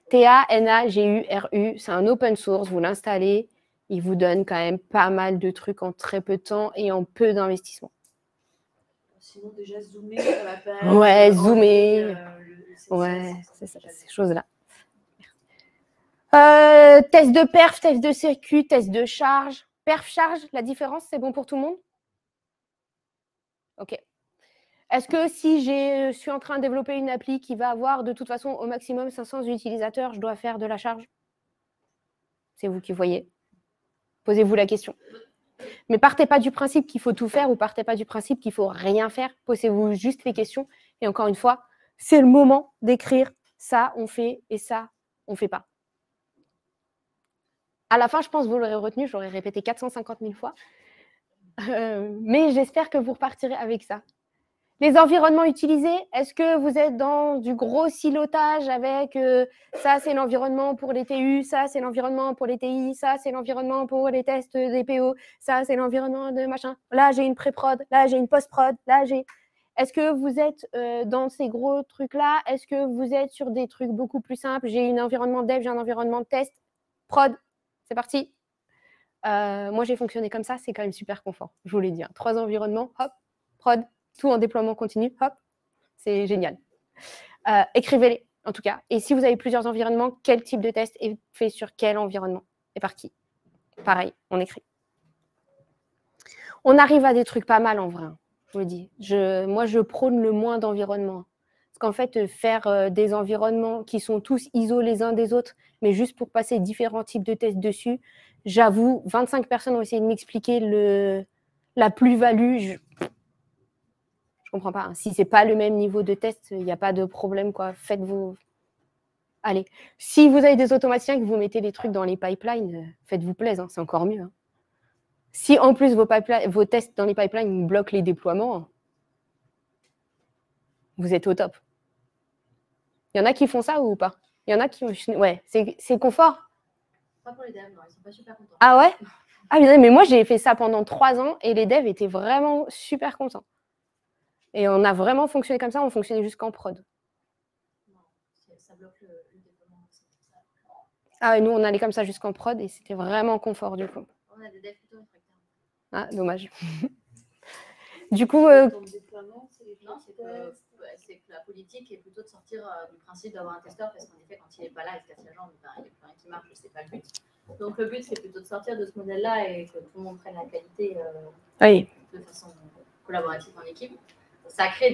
TANAGURU, c'est un open source, vous l'installez, il vous donne quand même pas mal de trucs en très peu de temps et en peu d'investissement. Sinon, déjà, zoomer sur la page. Ouais, zoomer. Ouais, c'est ça, ces choses-là. Test de perf, test de circuit, test de charge. Perf-charge, la différence, c'est bon pour tout le monde? Ok. Est-ce que si je suis en train de développer une appli qui va avoir de toute façon au maximum 500 utilisateurs, je dois faire de la charge? C'est vous qui voyez. Posez-vous la question. Mais partez pas du principe qu'il faut tout faire ou partez pas du principe qu'il faut rien faire. Posez-vous juste les questions. Et encore une fois, c'est le moment d'écrire ça, on fait et ça, on fait pas. À la fin, je pense que vous l'aurez retenu, je l'aurais répété 450 000 fois. Mais j'espère que vous repartirez avec ça. Les environnements utilisés, est-ce que vous êtes dans du gros silotage avec ça, c'est l'environnement pour les TU, ça, c'est l'environnement pour les TI, ça, c'est l'environnement pour les tests des PO, ça, c'est l'environnement de machin. Là, j'ai une pré-prod, là, j'ai une post-prod, là, j'ai... Est-ce que vous êtes dans ces gros trucs-là? Est-ce que vous êtes sur des trucs beaucoup plus simples? J'ai un environnement dev, j'ai un environnement de test, prod, c'est parti. Moi, j'ai fonctionné comme ça, c'est quand même super confort. Je vous l'ai dit, 3 environnements, hop, prod, tout en déploiement continu, hop, c'est génial. Écrivez-les, en tout cas. Et si vous avez plusieurs environnements, quel type de test est fait sur quel environnement et par qui? Pareil, on écrit. On arrive à des trucs pas mal en vrai, je vous le dis. Moi, je prône le moins d'environnements. Parce qu'en fait, faire des environnements qui sont tous ISO les uns des autres, mais juste pour passer différents types de tests dessus, j'avoue, 25 personnes ont essayé de m'expliquer la plus-value. Je comprends pas. Si c'est pas le même niveau de test, il n'y a pas de problème, quoi. Faites-vous... Allez. Si vous avez des automaticiens et que vous mettez des trucs dans les pipelines, faites-vous plaisir, c'est encore mieux. Hein. Si en plus vos tests dans les pipelines bloquent les déploiements, vous êtes au top. Il y en a qui font ça ou pas? Il y en a qui... Ouais, c'est confort. Pas pour les devs, non, ils sont pas super contents. Ah ouais? Ah mais moi, j'ai fait ça pendant 3 ans et les devs étaient vraiment super contents. Et on a vraiment fonctionné comme ça, on fonctionnait jusqu'en prod. Non, ça bloque le déploiement. Ah ouais, nous, on allait comme ça jusqu'en prod et c'était vraiment confort du coup. On a des devs plutôt réfractaires. Ah, dommage. Du coup... Non, c'est que la politique est plutôt de sortir du principe d'avoir un testeur parce qu'en effet, quand il n'est pas là, il se casse la jambe, il n'y a plus rien qui marche, c'est pas le but. Donc le but, c'est plutôt de sortir de ce modèle-là et que tout le monde prenne la qualité de façon collaborative en équipe. Ça crée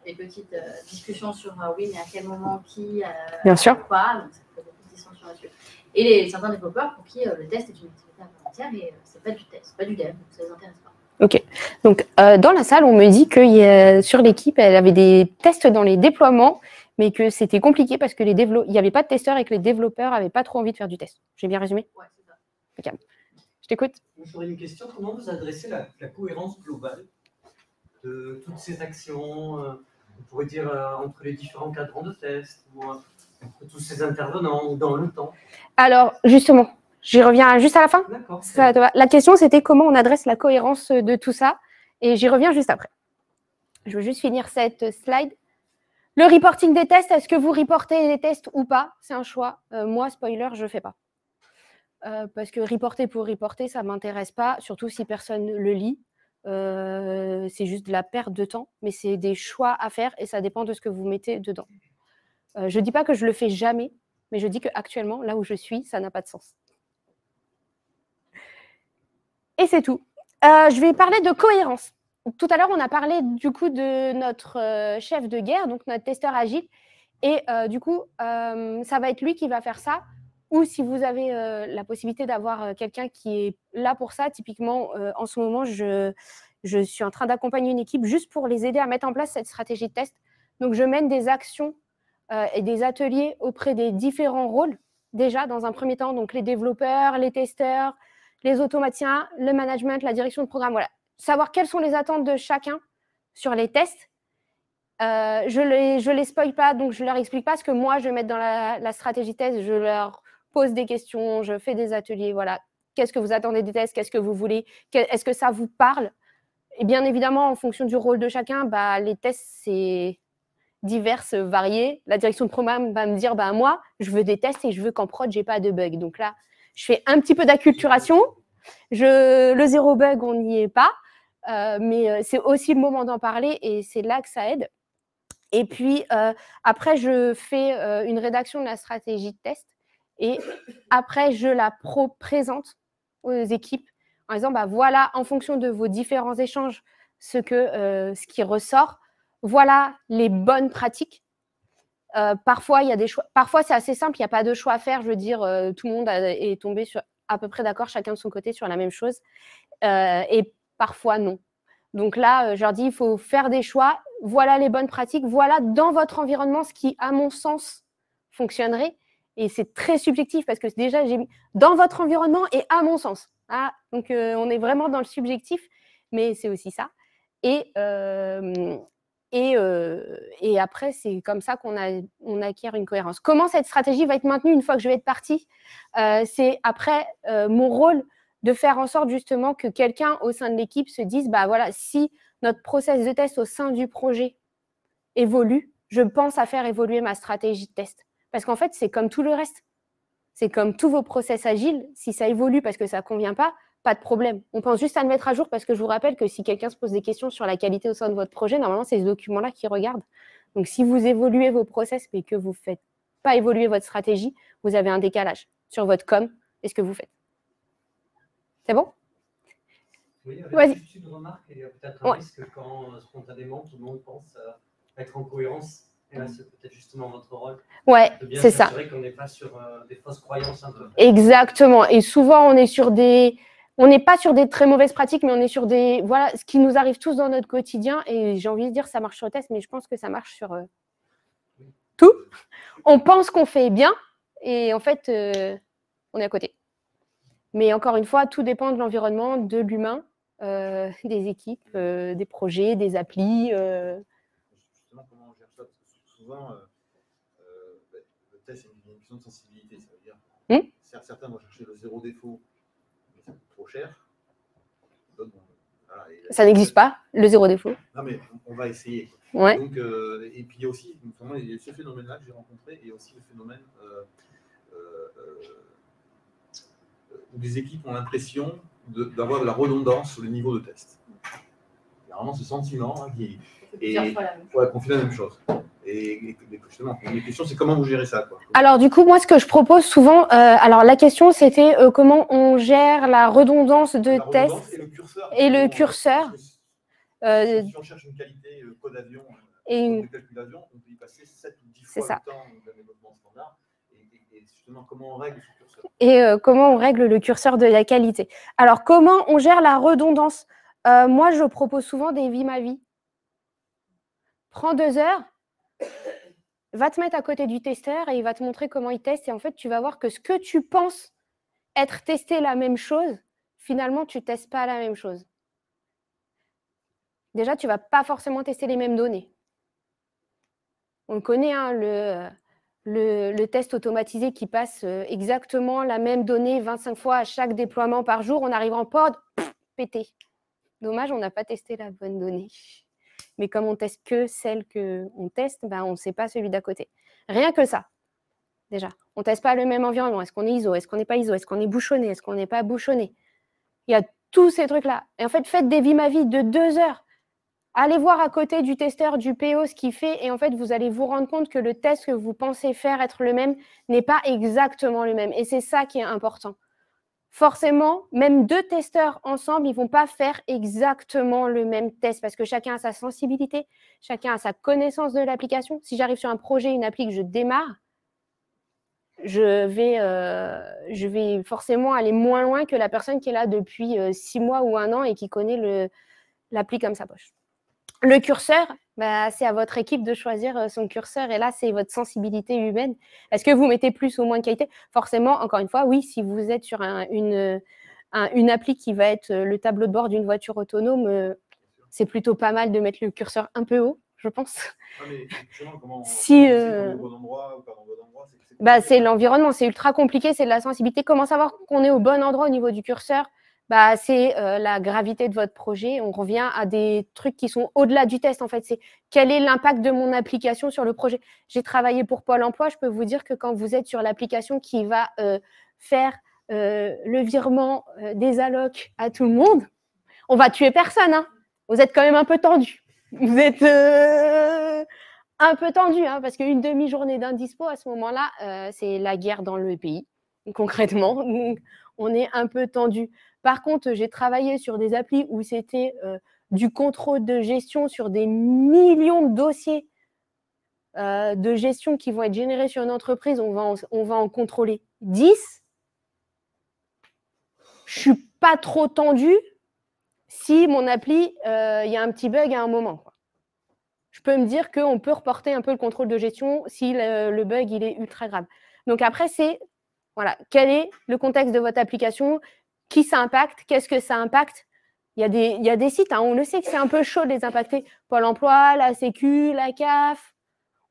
des petites discussions sur oui, mais à quel moment, qui, Bien sûr. Quoi, donc ça crée des petites discussions là-dessus. Et certains développeurs pour qui le test est une activité à part entière et c'est pas du test, c'est pas du dev, donc ça les intéresse pas. Ok. Donc, dans la salle, on me dit que sur l'équipe, elle avait des tests dans les déploiements, mais que c'était compliqué parce que il n'y avait pas de testeurs et que les développeurs n'avaient pas trop envie de faire du test. J'ai bien résumé? Ouais, c'est ça. Ok. Je t'écoute. J'aurais une question. Comment vous adressez la cohérence globale de toutes ces actions, on pourrait dire entre les différents cadrans de test, ou de tous ces intervenants, ou dans le temps? Alors, justement, j'y reviens juste à la fin. D'accord. La question, c'était comment on adresse la cohérence de tout ça. Et j'y reviens juste après. Je veux juste finir cette slide. Le reporting des tests, est-ce que vous reportez les tests ou pas? C'est un choix. Moi, spoiler, je ne fais pas. Parce que reporter pour reporter, ça ne m'intéresse pas, surtout si personne le lit. C'est juste de la perte de temps, mais c'est des choix à faire et ça dépend de ce que vous mettez dedans. Je ne dis pas que je ne le fais jamais, mais je dis qu'actuellement, là où je suis, ça n'a pas de sens. Et c'est tout. Je vais parler de cohérence. Tout à l'heure, on a parlé du coup de notre chef de guerre, donc notre testeur agile. Et du coup, ça va être lui qui va faire ça. Ou si vous avez la possibilité d'avoir quelqu'un qui est là pour ça, typiquement, en ce moment, je suis en train d'accompagner une équipe juste pour les aider à mettre en place cette stratégie de test. Donc, je mène des actions et des ateliers auprès des différents rôles, déjà, dans un premier temps. Donc, les développeurs, les testeurs, les automaticiens, le management, la direction de programme. Voilà. Savoir quelles sont les attentes de chacun sur les tests. Je les spoil pas, donc je leur explique pas ce que moi, je vais mettre dans la stratégie test. Je leur pose des questions, je fais des ateliers. Voilà. Qu'est-ce que vous attendez des tests? Qu'est-ce que vous voulez? Est-ce que ça vous parle? Et bien évidemment, en fonction du rôle de chacun, les tests, c'est diverses, variées. La direction de programme va me dire, bah, moi, je veux des tests et je veux qu'en prod, j'ai pas de bug. Donc là, je fais un petit peu d'acculturation. Le zéro bug, on n'y est pas. Mais c'est aussi le moment d'en parler et c'est là que ça aide. Et puis, après, je fais une rédaction de la stratégie de test et après, je la présente aux équipes en disant, bah, voilà, en fonction de vos différents échanges, ce qui ressort, voilà les bonnes pratiques. Parfois, il y a des choix. Parfois, c'est assez simple, il n'y a pas de choix à faire. Je veux dire, tout le monde est tombé à peu près d'accord, chacun de son côté, sur la même chose. Et parfois, non. Donc là, je leur dis, il faut faire des choix. Voilà les bonnes pratiques. Voilà dans votre environnement ce qui, à mon sens, fonctionnerait. Et c'est très subjectif parce que déjà, j'ai mis dans votre environnement et à mon sens. Ah, donc, on est vraiment dans le subjectif, mais c'est aussi ça. Et après, c'est comme ça qu'on acquiert une cohérence. Comment cette stratégie va être maintenue une fois que je vais être partie? C'est après mon rôle de faire en sorte justement que quelqu'un au sein de l'équipe se dise, bah voilà, si notre process de test au sein du projet évolue, je pense à faire évoluer ma stratégie de test. Parce qu'en fait, c'est comme tout le reste. C'est comme tous vos process agiles. Si ça évolue parce que ça ne convient pas de problème. On pense juste à le mettre à jour parce que je vous rappelle que si quelqu'un se pose des questions sur la qualité au sein de votre projet, normalement, c'est ce document-là qui regarde. Donc, si vous évoluez vos process mais que vous ne faites pas évoluer votre stratégie, vous avez un décalage sur votre com et ce que vous faites. C'est bon? Oui, vas-y. Juste une remarque, il y a peut-être un risque quand spontanément tout le monde pense être en cohérence. Et là, c'est peut-être justement votre rôle. Ouais, c'est ça. C'est vrai qu'on n'est pas sur des fausses croyances un peu. Exactement. Et souvent, on est sur on n'est pas sur des très mauvaises pratiques, mais on est sur voilà, ce qui nous arrive tous dans notre quotidien. Et j'ai envie de dire, ça marche sur le test, mais je pense que ça marche sur tout. On pense qu'on fait bien et en fait, on est à côté. Mais encore une fois, tout dépend de l'environnement, de l'humain, des équipes, des projets, des applis. Justement, comment on gère ça? Parce que souvent, le test, c'est une question de sensibilité. Ça veut dire, certains vont chercher le zéro défaut, mais ça coûte trop cher. D'autres vont, voilà, ça n'existe pas, le zéro défaut. Non, mais on va essayer. Ouais. Donc, et puis il y a aussi, notamment, il y a ce phénomène-là que j'ai rencontré, et aussi le phénomène où des équipes ont l'impression d'avoir de la redondance sur le niveau de test. Il y a vraiment ce sentiment qu'on fait la même chose. Et justement, la question, c'est comment vous gérez ça, quoi. Alors, du coup, moi, ce que je propose souvent, alors la question, c'était comment on gère la redondance de test et le curseur. Si on cherche une qualité code avion, de calcul d'avion, on peut y passer 7 ou 10 fois le temps d'un développement standard. Et justement, comment on règle ce curseur? Et comment on règle le curseur de la qualité? Alors, comment on gère la redondance? Moi, je propose souvent des vies ma vie. Prends 2 heures, va te mettre à côté du testeur et il va te montrer comment il teste. Et en fait, tu vas voir que ce que tu penses être testé la même chose, finalement, tu ne testes pas la même chose. Déjà, tu ne vas pas forcément tester les mêmes données. On connaît, hein, le test automatisé qui passe exactement la même donnée 25 fois à chaque déploiement par jour. On arrive en prod, pété. Dommage, on n'a pas testé la bonne donnée. Mais comme on ne teste que celle qu'on teste, ben, on ne sait pas celui d'à côté. Rien que ça, déjà. On ne teste pas le même environnement. Est-ce qu'on est ISO? Est-ce qu'on n'est pas ISO? Est-ce qu'on est bouchonné? Est-ce qu'on n'est pas bouchonné? Il y a tous ces trucs-là. Et en fait, faites des vies ma vie de 2 heures. Allez voir à côté du testeur, du PO, ce qu'il fait. Et en fait, vous allez vous rendre compte que le test que vous pensez faire être le même n'est pas exactement le même. Et c'est ça qui est important. Forcément, même 2 testeurs ensemble, ils ne vont pas faire exactement le même test parce que chacun a sa sensibilité, chacun a sa connaissance de l'application. Si j'arrive sur un projet, une appli que je démarre, je vais forcément aller moins loin que la personne qui est là depuis 6 mois ou 1 an et qui connaît l'appli comme sa poche. Le curseur, bah, c'est à votre équipe de choisir son curseur. Et là, c'est votre sensibilité humaine. Est-ce que vous mettez plus ou moins de qualité? Forcément, encore une fois, oui, si vous êtes sur une appli qui va être le tableau de bord d'une voiture autonome, c'est plutôt pas mal de mettre le curseur un peu haut, je pense. Ah, mais comment si, au bon endroit ou pas au bon endroit, c'est l'environnement, c'est ultra compliqué, c'est de la sensibilité. Comment savoir qu'on est au bon endroit au niveau du curseur? bah, c'est la gravité de votre projet. On revient à des trucs qui sont au-delà du test, en fait. C'est quel est l'impact de mon application sur le projet. J'ai travaillé pour Pôle emploi. Je peux vous dire que quand vous êtes sur l'application qui va faire le virement des allocs à tout le monde, on va tuer personne. Hein. Vous êtes quand même un peu tendu. Vous êtes un peu tendu, hein, parce qu'une demi-journée d'indispo, à ce moment-là, c'est la guerre dans le pays, concrètement. Donc, on est un peu tendu. Par contre, j'ai travaillé sur des applis où c'était du contrôle de gestion sur des millions de dossiers de gestion qui vont être générés sur une entreprise. On va en contrôler 10. Je ne suis pas trop tendue si mon appli, il y a un petit bug à un moment. Quoi. Je peux me dire qu'on peut reporter un peu le contrôle de gestion si le bug il est ultra grave. Donc après, c'est voilà, quel est le contexte de votre application, qui ça impacte, qu'est-ce que ça impacte. Il y a des sites, hein, on le sait que c'est un peu chaud de les impacter. Pôle emploi, la Sécu, la CAF.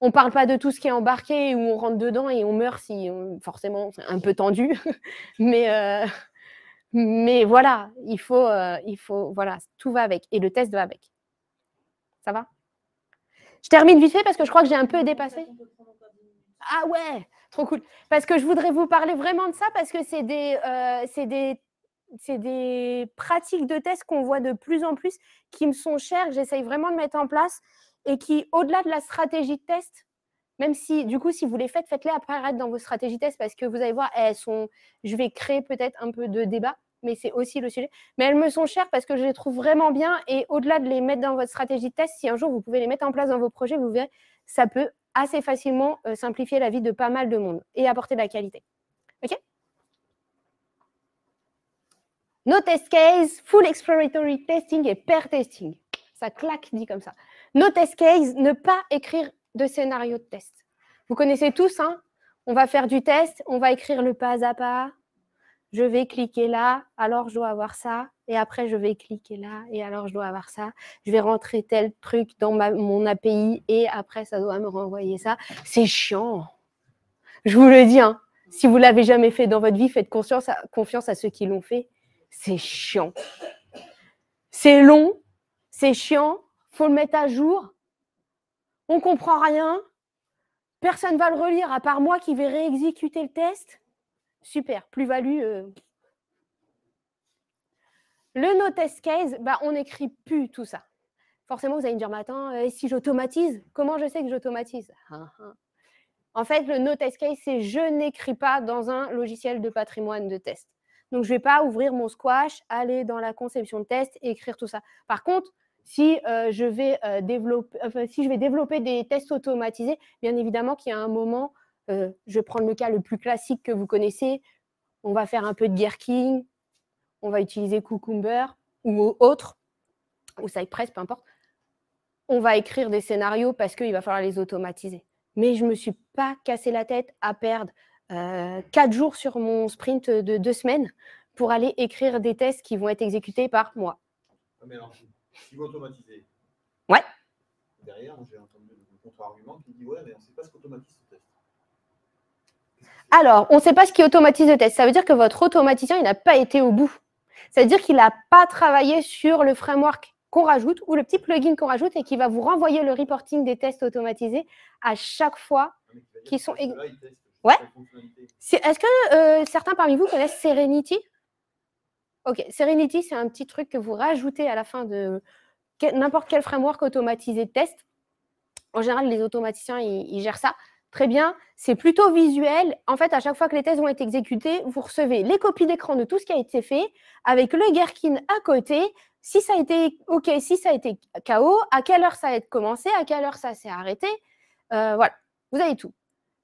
On ne parle pas de tout ce qui est embarqué où on rentre dedans et on meurt si forcément c'est un peu tendu. mais voilà, il faut voilà, tout va avec et le test va avec. Ça va? Je termine vite fait parce que je crois que j'ai un peu dépassé. Ah ouais, trop cool. Parce que je voudrais vous parler vraiment de ça parce que c'est des pratiques de test qu'on voit de plus en plus qui me sont chères, que j'essaye vraiment de mettre en place et qui, au-delà de la stratégie de test, même si, du coup, si vous les faites, faites-les apparaître dans vos stratégies de test parce que vous allez voir, je vais créer peut-être un peu de débat, mais c'est aussi le sujet. Mais elles me sont chères parce que je les trouve vraiment bien et au-delà de les mettre dans votre stratégie de test, si un jour vous pouvez les mettre en place dans vos projets, vous verrez, ça peut assez facilement simplifier la vie de pas mal de monde et apporter de la qualité. OK ? No test case, full exploratory testing et pair testing. Ça claque dit comme ça. No test case, ne pas écrire de scénario de test. Vous connaissez tous, hein ? On va faire du test, on va écrire le pas à pas. Je vais cliquer là, alors je dois avoir ça. Et après, je vais cliquer là, et alors je dois avoir ça. Je vais rentrer tel truc dans mon API, et après, ça doit me renvoyer ça. C'est chiant. Je vous le dis, hein. Si vous ne l'avez jamais fait dans votre vie, faites confiance à ceux qui l'ont fait. C'est chiant. C'est long, c'est chiant, il faut le mettre à jour. On ne comprend rien. Personne ne va le relire à part moi qui vais réexécuter le test. Super, plus-value. Le no test case, bah, on n'écrit plus tout ça. Forcément, vous allez me dire, mais attends, si j'automatise, comment je sais que j'automatise ? En fait, le no test case, c'est je n'écris pas dans un logiciel de patrimoine de test. Donc, je ne vais pas ouvrir mon squash, aller dans la conception de test et écrire tout ça. Par contre, si je vais développer des tests automatisés, bien évidemment qu'il y a un moment, je vais prendre le cas le plus classique que vous connaissez, on va faire un peu de Gherkin, on va utiliser Cucumber ou autre, ou Cypress, peu importe. On va écrire des scénarios parce qu'il va falloir les automatiser. Mais je ne me suis pas cassé la tête à perdre 4 jours sur mon sprint de 2 semaines pour aller écrire des tests qui vont être exécutés par moi. Mais alors, si vous automatisez, ouais. Derrière, j'ai entendu le contre-argument qui dit ouais, mais on ne sait pas ce qu'automatise ce test. Alors, on ne sait pas ce qui automatise le test. Ça veut dire que votre automaticien, il n'a pas été au bout. Ça veut dire qu'il n'a pas travaillé sur le framework qu'on rajoute ou le petit plugin qu'on rajoute et qui va vous renvoyer le reporting des tests automatisés à chaque fois qu'ils sont… Ouais. Est-ce que certains parmi vous connaissent Serenity ? Ok, Serenity, c'est un petit truc que vous rajoutez à la fin de n'importe quel framework automatisé de test. En général, les automaticiens, ils gèrent ça. Très bien, c'est plutôt visuel. En fait, à chaque fois que les tests vont être exécutés, vous recevez les copies d'écran de tout ce qui a été fait avec le Gherkin à côté. Si ça a été OK, si ça a été KO, à quelle heure ça a été commencé, à quelle heure ça s'est arrêté. Voilà, vous avez tout.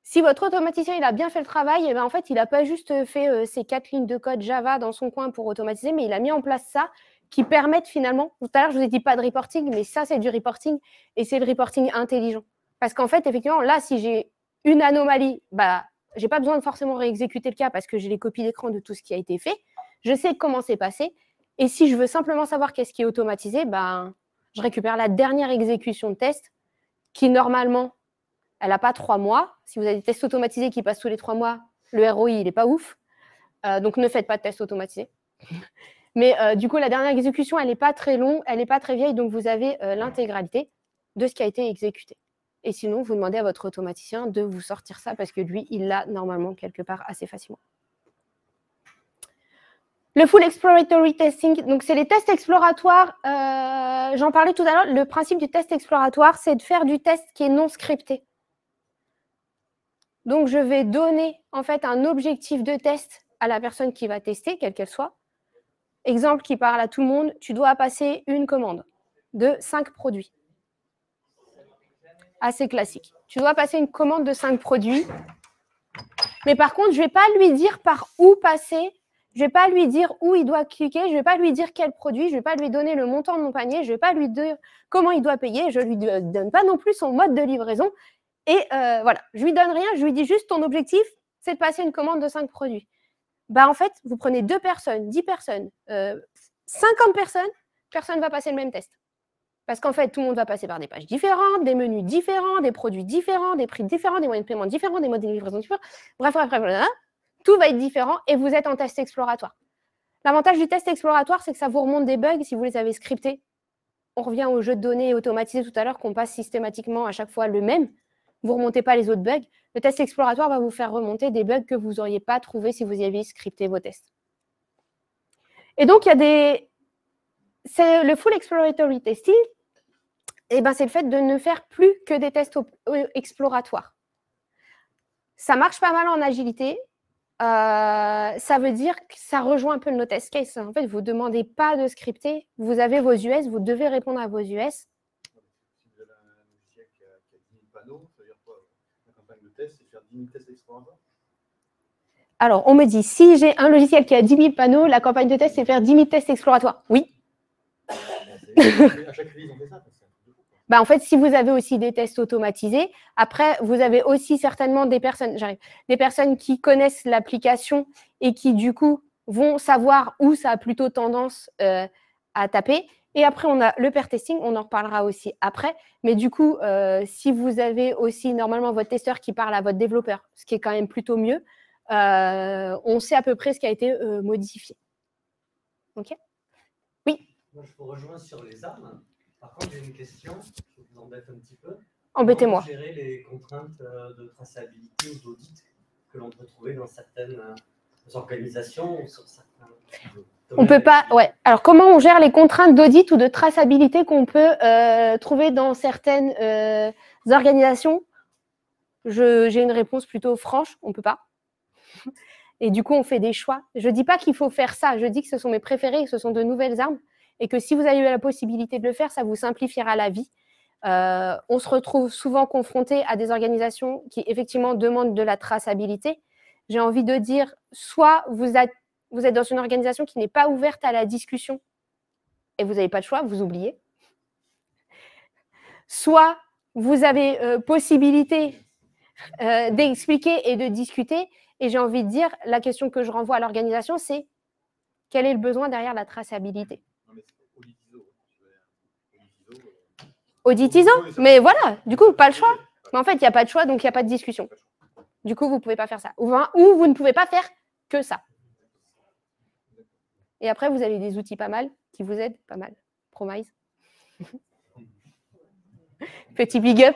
Si votre automaticien il a bien fait le travail, et ben en fait, il n'a pas juste fait ces 4 lignes de code Java dans son coin pour automatiser, mais il a mis en place ça qui permettent finalement, tout à l'heure je vous ai dit pas de reporting, mais ça c'est du reporting et c'est le reporting intelligent. Parce qu'en fait, effectivement, là, si j'ai une anomalie, bah, je n'ai pas besoin de forcément réexécuter le cas parce que j'ai les copies d'écran de tout ce qui a été fait. Je sais comment c'est passé. Et si je veux simplement savoir qu'est-ce qui est automatisé, bah, je récupère la dernière exécution de test qui, normalement, elle n'a pas 3 mois. Si vous avez des tests automatisés qui passent tous les 3 mois, le ROI, il n'est pas ouf. Donc, ne faites pas de tests automatisés. Mais du coup, la dernière exécution, elle n'est pas très longue, elle n'est pas très vieille, donc vous avez l'intégralité de ce qui a été exécuté. Et sinon, vous demandez à votre automaticien de vous sortir ça parce que lui, il l'a normalement quelque part assez facilement. Le full exploratory testing, donc c'est les tests exploratoires. J'en parlais tout à l'heure. Le principe du test exploratoire, c'est de faire du test qui est non scripté. Donc, je vais donner en fait un objectif de test à la personne qui va tester, quelle qu'elle soit. Exemple qui parle à tout le monde, tu dois passer une commande de 5 produits. Assez classique. Tu dois passer une commande de 5 produits. Mais par contre, je ne vais pas lui dire par où passer. Je ne vais pas lui dire où il doit cliquer. Je ne vais pas lui dire quel produit. Je ne vais pas lui donner le montant de mon panier. Je ne vais pas lui dire comment il doit payer. Je ne lui donne pas non plus son mode de livraison. Et voilà, je ne lui donne rien. Je lui dis juste ton objectif, c'est de passer une commande de 5 produits. Bah, en fait, vous prenez 2 personnes, 10 personnes, 50 personnes, personne ne va passer le même test. Parce qu'en fait, tout le monde va passer par des pages différentes, des menus différents, des produits différents, des prix différents, des moyens de paiement différents, des modes de livraison différents. Bref, tout va être différent et vous êtes en test exploratoire. L'avantage du test exploratoire, c'est que ça vous remonte des bugs si vous les avez scriptés. On revient au jeu de données automatisé tout à l'heure qu'on passe systématiquement à chaque fois le même. Vous ne remontez pas les autres bugs. Le test exploratoire va vous faire remonter des bugs que vous n'auriez pas trouvés si vous aviez scripté vos tests. Et donc, il y a des... C'est le full exploratory testing, et ben, c'est le fait de ne faire plus que des tests exploratoires. Ça marche pas mal en agilité. Ça veut dire que ça rejoint un peu le no test case. En fait, vous ne demandez pas de scripter. Vous avez vos US, vous devez répondre à vos US. Si vous avez un logiciel qui a 10 000 panneaux, ça veut dire quoi? La campagne de test, c'est faire 10 000 tests exploratoires? Alors, on me dit, si j'ai un logiciel qui a 10 000 panneaux, la campagne de test, c'est faire 10 000 tests exploratoires. Oui. À chaque release, on fait ça. Bah, en fait, si vous avez aussi des tests automatisés, après, vous avez aussi certainement des personnes qui connaissent l'application et qui, du coup, vont savoir où ça a plutôt tendance à taper. Et après, on a le pair testing, on en reparlera aussi après. Mais du coup, si vous avez aussi normalement votre testeur qui parle à votre développeur, ce qui est quand même plutôt mieux, on sait à peu près ce qui a été modifié. OK? Oui? Moi, je vous rejoins sur les armes. Par contre, j'ai une question, je vous embête un petit peu. Embêtez-moi. Comment gérer les contraintes de traçabilité ou d'audit que l'on peut trouver dans certaines organisations ou sur certains on peut pas, ouais. Alors, comment on gère les contraintes d'audit ou de traçabilité qu'on peut trouver dans certaines organisations? J'ai une réponse plutôt franche, on ne peut pas. Et du coup, on fait des choix. Je ne dis pas qu'il faut faire ça, je dis que ce sont mes préférés, que ce sont de nouvelles armes. Et que si vous avez la possibilité de le faire, ça vous simplifiera la vie. On se retrouve souvent confronté à des organisations qui, effectivement, demandent de la traçabilité. J'ai envie de dire, soit vous êtes dans une organisation qui n'est pas ouverte à la discussion et vous n'avez pas de choix, vous oubliez. Soit vous avez possibilité d'expliquer et de discuter. Et j'ai envie de dire, la question que je renvoie à l'organisation, c'est quel est le besoin derrière la traçabilité? Audit ISO, mais voilà, du coup, pas le choix. Mais en fait, il n'y a pas de choix, donc il n'y a pas de discussion. Du coup, vous ne pouvez pas faire ça. Ou vous ne pouvez pas faire que ça. Et après, vous avez des outils pas mal qui vous aident, pas mal. Promise. Petit big up.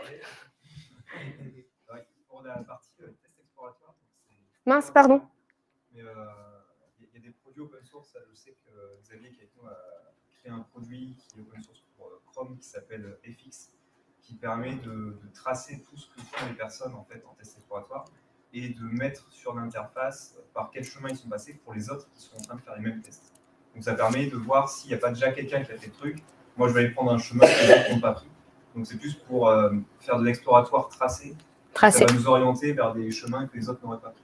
Pour la partie test exploratoire. Mince, pardon. Il y a des produits open source. Je sais que Xavier Caïton a créé un produit qui est open source pour Chrome qui s'appelle FX, qui permet de tracer tout ce que font les personnes en fait en test exploratoire et de mettre sur l'interface par quel chemin ils sont passés pour les autres qui sont en train de faire les mêmes tests. Donc ça permet de voir s'il n'y a pas déjà quelqu'un qui a fait le truc. Moi, je vais aller prendre un chemin que les autres n'ont pas pris. Donc c'est plus pour faire de l'exploratoire tracé. Ça va nous orienter vers des chemins que les autres n'auraient pas pris.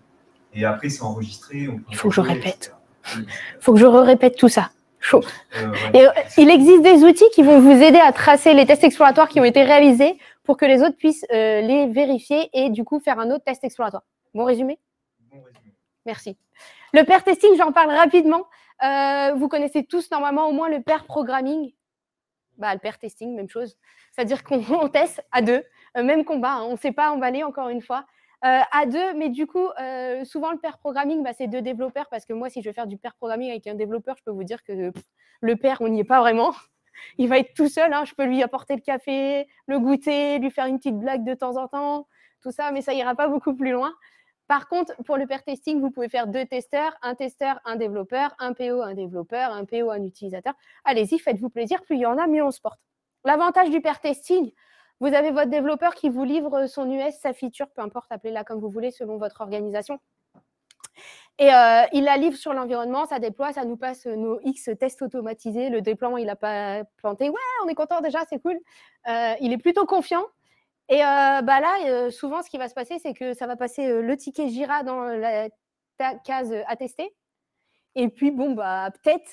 Et après, c'est enregistré. Il faut que je répète. Il faut que je répète tout ça. Chaud. Ouais. Et il existe des outils qui vont vous aider à tracer les tests exploratoires qui ont été réalisés pour que les autres puissent les vérifier et du coup faire un autre test exploratoire. Bon résumé? Bon résumé. Merci. Le pair testing, j'en parle rapidement. Vous connaissez tous normalement au moins le pair programming. Bah, le pair testing, même chose. C'est-à-dire qu'on teste à deux, même combat, hein, on ne sait pas emballer encore une fois. à deux, mais du coup, souvent le pair programming, bah, c'est 2 développeurs, parce que moi, si je veux faire du pair programming avec un développeur, je peux vous dire que le pair, on n'y est pas vraiment. Il va être tout seul, hein. Je peux lui apporter le café, le goûter, lui faire une petite blague de temps en temps, tout ça, mais ça ira pas beaucoup plus loin. Par contre, pour le pair testing, vous pouvez faire 2 testeurs, un développeur, un PO, un développeur, un PO, un utilisateur. Allez-y, faites-vous plaisir, plus il y en a, mieux on se porte. L'avantage du pair testing, vous avez votre développeur qui vous livre son US, sa feature, peu importe, appelez-la comme vous voulez, selon votre organisation. Et il la livre sur l'environnement, ça déploie, ça nous passe nos X tests automatisés. Le déploiement, il n'a pas planté. Ouais, on est content déjà, c'est cool. Il est plutôt confiant. Et bah là, souvent, ce qui va se passer, c'est que ça va passer le ticket Jira dans la case attester. Et puis, bon, bah, peut-être,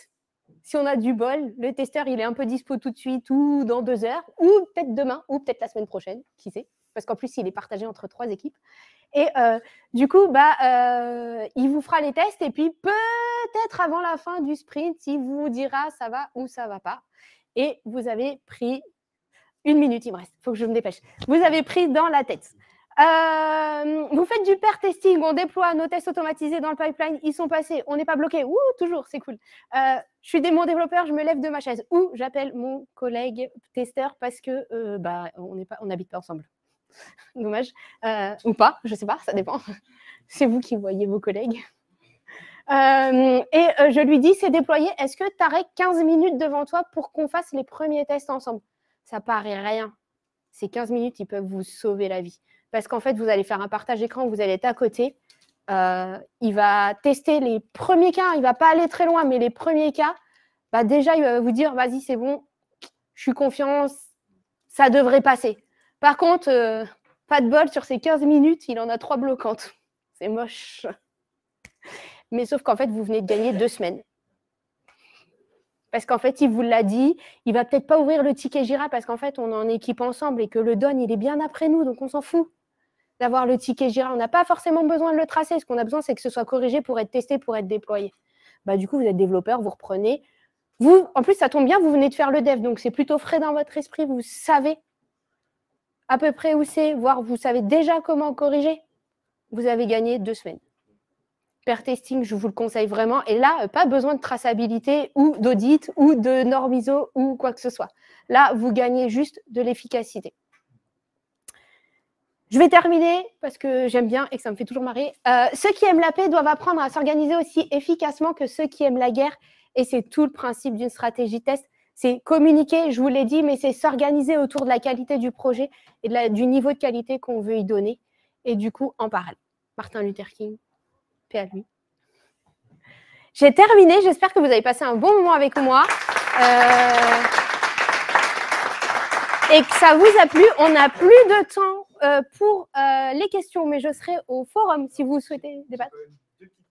si on a du bol, le testeur, il est un peu dispo tout de suite ou dans 2 heures, ou peut-être demain, ou peut-être la semaine prochaine, qui sait. Parce qu'en plus, il est partagé entre 3 équipes. Et du coup, bah, il vous fera les tests et puis peut-être avant la fin du sprint, il vous dira ça va ou ça va pas. Et vous avez pris 1 minute, il me reste, il faut que je me dépêche. Vous avez pris dans la tête. Vous faites du pair testing, on déploie nos tests automatisés dans le pipeline, ils sont passés, on n'est pas bloqué, ouh, toujours, c'est cool. Je suis mon développeur, je me lève de ma chaise ou j'appelle mon collègue testeur parce que bah, on n'habite pas ensemble. Dommage. Ou pas, je ne sais pas, ça dépend. C'est vous qui voyez vos collègues. Je lui dis, c'est déployé, est-ce que tu aurais 15 minutes devant toi pour qu'on fasse les premiers tests ensemble? Ça paraît rien. Ces 15 minutes, ils peuvent vous sauver la vie. Parce qu'en fait, vous allez faire un partage écran, vous allez être à côté. Il va tester les premiers cas, il ne va pas aller très loin, mais les premiers cas, bah déjà, il va vous dire, vas-y, c'est bon, je suis confiant, ça devrait passer. Par contre, pas de bol, sur ces 15 minutes, il en a 3 bloquantes. C'est moche. Mais sauf qu'en fait, vous venez de gagner 2 semaines. Parce qu'en fait, il vous l'a dit, il ne va peut-être pas ouvrir le ticket Jira parce qu'en fait, on est en équipe ensemble et que le Don, il est bien après nous, donc on s'en fout d'avoir le ticket Jira. On n'a pas forcément besoin de le tracer. Ce qu'on a besoin, c'est que ce soit corrigé pour être testé, pour être déployé. Bah, du coup, vous êtes développeur, vous reprenez. Vous, en plus, ça tombe bien, vous venez de faire le dev, donc c'est plutôt frais dans votre esprit. Vous savez à peu près où c'est, voire vous savez déjà comment corriger. Vous avez gagné 2 semaines. Pair testing, je vous le conseille vraiment. Et là, pas besoin de traçabilité ou d'audit ou de normes ISO ou quoi que ce soit. Là, vous gagnez juste de l'efficacité. Je vais terminer parce que j'aime bien et que ça me fait toujours marrer. Ceux qui aiment la paix doivent apprendre à s'organiser aussi efficacement que ceux qui aiment la guerre. Et c'est tout le principe d'une stratégie test. C'est communiquer, je vous l'ai dit, mais c'est s'organiser autour de la qualité du projet et du niveau de qualité qu'on veut y donner. Et du coup, en parallèle. Martin Luther King, paix à lui. J'ai terminé. J'espère que vous avez passé un bon moment avec moi. Et que ça vous a plu. On n'a plus de temps pour les questions, mais je serai au forum si vous souhaitez débattre.